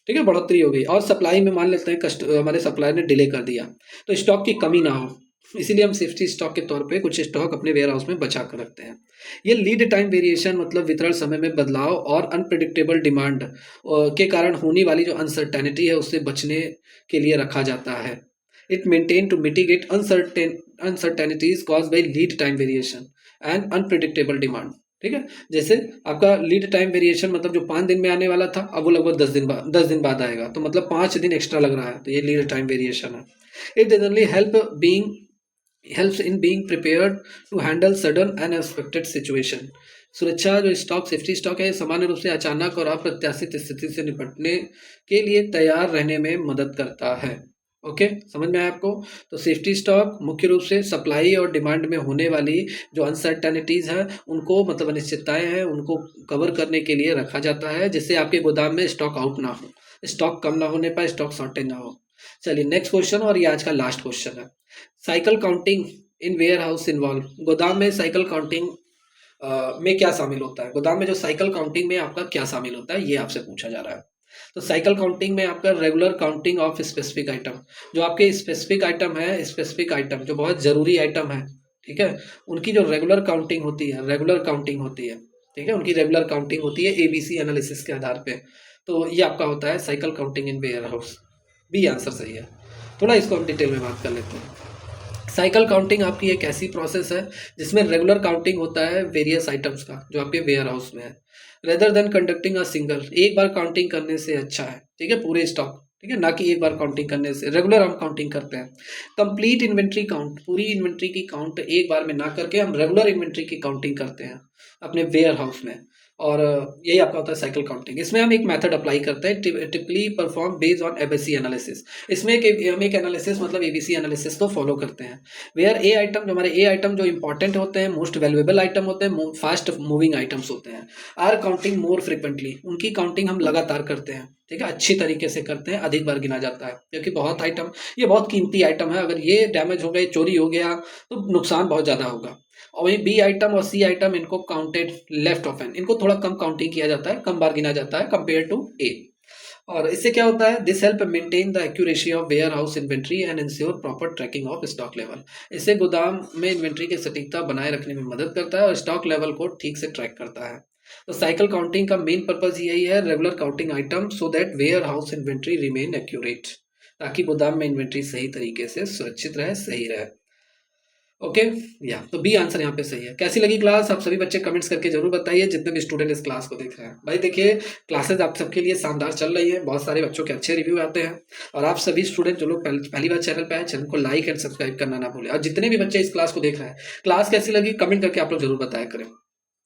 ठीक है, बढ़ोतरी हो गई, और सप्लाई में मान लेते हैं हमारे सप्लायर ने डिले कर दिया, तो स्टॉक की कमी ना हो, इसीलिए हम सेफ्टी स्टॉक के तौर पे कुछ स्टॉक अपने वेयर हाउस में बचा कर रखते हैं। ये लीड टाइम वेरिएशन मतलब वितरण समय में बदलाव और अनप्रिडिक्टेबल डिमांड के कारण होने वाली जो अनसर्टेनिटी है उससे बचने के लिए रखा जाता है। It maintained to mitigate uncertainties caused by lead time variation and unpredictable demand। ठीक है, जैसे आपका लीड टाइम वेरिएशन मतलब जो 5 दिन में आने वाला था, अब वो लगभग 10 दिन बाद आएगा, तो मतलब 5 दिन एक्स्ट्रा लग रहा है, तो ये लीड टाइम वेरिएशन है। It generally helps in being prepared to handle sudden unexpected situation। सुरक्षा जो स्टॉक, सेफ्टी स्टॉक है, सामान्य रूप से अचानक और अप्रत्याशित स्थिति से निपटने के लिए तैयार रहने में मदद करता है। ओके, समझ में आया आपको। तो सेफ्टी स्टॉक मुख्य रूप से सप्लाई और डिमांड में होने वाली जो अनसर्टेनिटीज है उनको, मतलब अनिश्चितताएं हैं, उनको कवर करने के लिए रखा जाता है, जिससे आपके गोदाम में स्टॉक आउट ना हो। स्टॉक कम ना होने पाए, स्टॉक शॉर्टेज ना हो। चलिए नेक्स्ट क्वेश्चन, और ये आज का लास्ट क्वेश्चन है। Cycle counting in warehouse involve. गोदाम में साइकिल काउंटिंग में क्या शामिल होता है? गोदाम में जो साइकिल काउंटिंग में आपका क्या शामिल होता है, ये आपसे पूछा जा रहा है। तो साइकिल काउंटिंग में आपका regular counting of specific item, जो आपके स्पेसिफिक आइटम है, स्पेसिफिक आइटम जो बहुत जरूरी आइटम है, ठीक है, उनकी जो रेगुलर काउंटिंग होती है, रेगुलर काउंटिंग होती है, ठीक है, उनकी रेगुलर काउंटिंग होती है एबीसी एनालिसिस के आधार पे। तो ये आपका होता है cycle counting in warehouse. B answer सही है। थोड़ा इसको हम डिटेल में बात कर लेते हैं। साइकिल काउंटिंग आपकी एक ऐसी प्रोसेस है जिसमें रेगुलर काउंटिंग होता है वेरियस आइटम्स का जो आपके वेयर हाउस में है, rather than conducting a single. एक बार काउंटिंग करने से अच्छा है, ठीक है, पूरे स्टॉक, ठीक है, ना कि एक बार काउंटिंग करने से। रेगुलर हम काउंटिंग करते हैं। कंप्लीट इन्वेंट्री काउंट, पूरी इन्वेंट्री की काउंट एक बार में ना करके हम रेगुलर इन्वेंट्री की काउंटिंग करते हैं अपने वेयर हाउस में। और यही आपका होता है साइकिल काउंटिंग। इसमें हम एक मेथड अप्लाई करते हैं, typically perform based on ABC analysis. इसमें हम एक एनालिसिस मतलब एबीसी एनालिसिस को फॉलो करते हैं। वेयर ए आइटम, जो हमारे ए आइटम जो इंपॉर्टेंट होते हैं, मोस्ट वैल्यूएबल आइटम होते हैं, फास्ट मूविंग आइटम्स होते हैं, आर काउंटिंग मोर फ्रिक्वेंटली, उनकी काउंटिंग हम लगातार करते हैं, ठीक है, अच्छी तरीके से करते हैं, अधिक बार गिना जाता है। क्योंकि बहुत आइटम, ये बहुत कीमती आइटम है, अगर ये डैमेज हो गए, चोरी हो गया, तो नुकसान बहुत ज़्यादा होगा। और वही बी आइटम और सी आइटम, इनको काउंटेड लेफ्ट ऑफन, इनको थोड़ा कम काउंटिंग किया जाता है, कम बार गिना जाता है कंपेयर टू ए। और इससे क्या होता है, this help maintain the accuracy of warehouse inventory and ensure proper tracking of stock level. इससे गोदाम में इन्वेंट्री की सटीकता बनाए रखने में मदद करता है और स्टॉक लेवल को ठीक से ट्रैक करता है। तो साइकिल काउंटिंग का मेन पर्पज यही है, regular counting item so that warehouse inventory remain accurate, ताकि गोदाम में इन्वेंट्री सही तरीके से सुरक्षित रहे, सही रहे। ओके, या तो बी आंसर यहाँ पे सही है। कैसी लगी क्लास, आप सभी बच्चे कमेंट्स करके जरूर बताइए, जितने भी स्टूडेंट इस क्लास को देख रहे हैं। भाई देखिए, क्लासेस आप सबके लिए शानदार चल रही है, बहुत सारे बच्चों के अच्छे रिव्यू आते हैं। और आप सभी स्टूडेंट जो लोग पहली बार चैनल पे आए, चैनल को लाइक एंड सब्सक्राइब करना ना भूलें। और जितने भी बच्चे इस क्लास को देख रहे हैं, क्लास कैसी लगी कमेंट करके आप लोग जरूर बताया करें,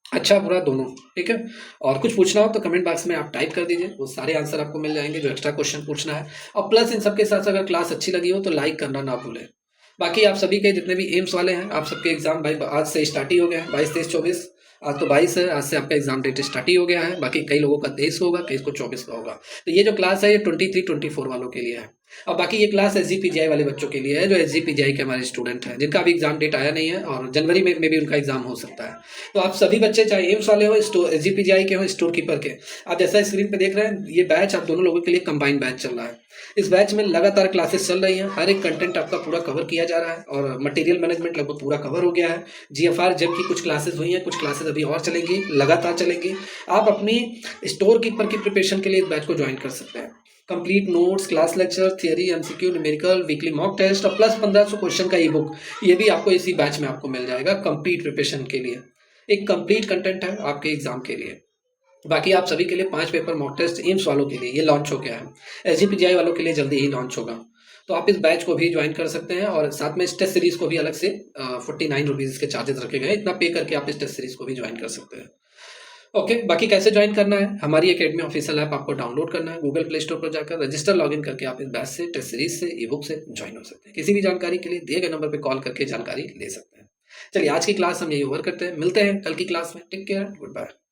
अच्छा बुरा दोनों, ठीक है। और कुछ पूछना हो तो कमेंट बॉक्स में आप टाइप कर दीजिए, वो सारे आंसर आपको मिल जाएंगे जो एक्स्ट्रा क्वेश्चन पूछना है। और प्लस इन सबके साथ अगर क्लास अच्छी लगी हो तो लाइक करना ना भूलें। बाकी आप सभी के जितने भी एम्स वाले हैं, आप सबके एग्जाम भाई आज से स्टार्ट ही हो गए हैं, 22, 23, 24। आज तो 22 है, आज से आपका एग्जाम डेट स्टार्ट ही हो गया है। बाकी कई लोगों का 23 को होगा, कई को 24 का होगा। तो ये जो क्लास है ये 23, 24 वालों के लिए है। और बाकी ये क्लास SGPGI वाले बच्चों के लिए है, जो SGPGI के हमारे स्टूडेंट हैं, जिनका अभी एग्जाम डेट आया नहीं है और जनवरी में भी उनका एग्जाम हो सकता है। तो आप सभी बच्चे चाहे एम्स वाले हो, SGPGI के हो, स्टोर कीपर के, आप जैसा स्क्रीन पे देख रहे हैं, ये बैच आप दोनों लोगों के लिए कंबाइंड बैच चल रहा है। इस बैच में लगातार क्लासेस चल रही हैं, हर एक कंटेंट आपका पूरा कवर किया जा रहा है और मटेरियल मैनेजमेंट लगभग पूरा कवर हो गया है। GFR जब की कुछ क्लासेस हुई हैं, कुछ क्लासेस अभी और चलेंगी, लगातार चलेंगी। आप अपनी स्टोर कीपर की प्रिपरेशन के लिए इस बैच को ज्वाइन कर सकते हैं। Complete notes, class lecture, theory, MCQ, numerical, weekly mock test और प्लस 1500 क्वेश्चन का ई बुक, ये भी आपको इसी बैच में आपको मिल जाएगा कंप्लीट प्रिपरेशन के लिए। एक कंप्लीट कंटेंट है आपके एग्जाम के लिए। बाकी आप सभी के लिए 5 पेपर मॉक टेस्ट एम्स वालों के लिए ये लॉन्च हो गया है, SGPGI वालों के लिए जल्दी ही लॉन्च होगा। तो आप इस बैच को भी ज्वाइन कर सकते हैं और साथ में इस टेस्ट सीरीज को भी अलग से 49 रुपीज़ के चार्जेस रखे गए हैं, इतना पे करके आप इस टेस्ट सीरीज को भी ज्वाइन कर सकते हैं। ओके, बाकी कैसे ज्वाइन करना है, हमारी एकेडमी ऑफिशियल ऐप आपको डाउनलोड करना है, गूगल प्ले स्टोर पर जाकर रजिस्टर लॉगिन करके आप इस बैच से, टेस्ट सीरीज से, ई बुक से ज्वाइन हो सकते हैं। किसी भी जानकारी के लिए दिए गए नंबर पर कॉल करके जानकारी ले सकते हैं। चलिए आज की क्लास हम यही ओवर करते हैं, मिलते हैं कल की क्लास में। Take care, good bye.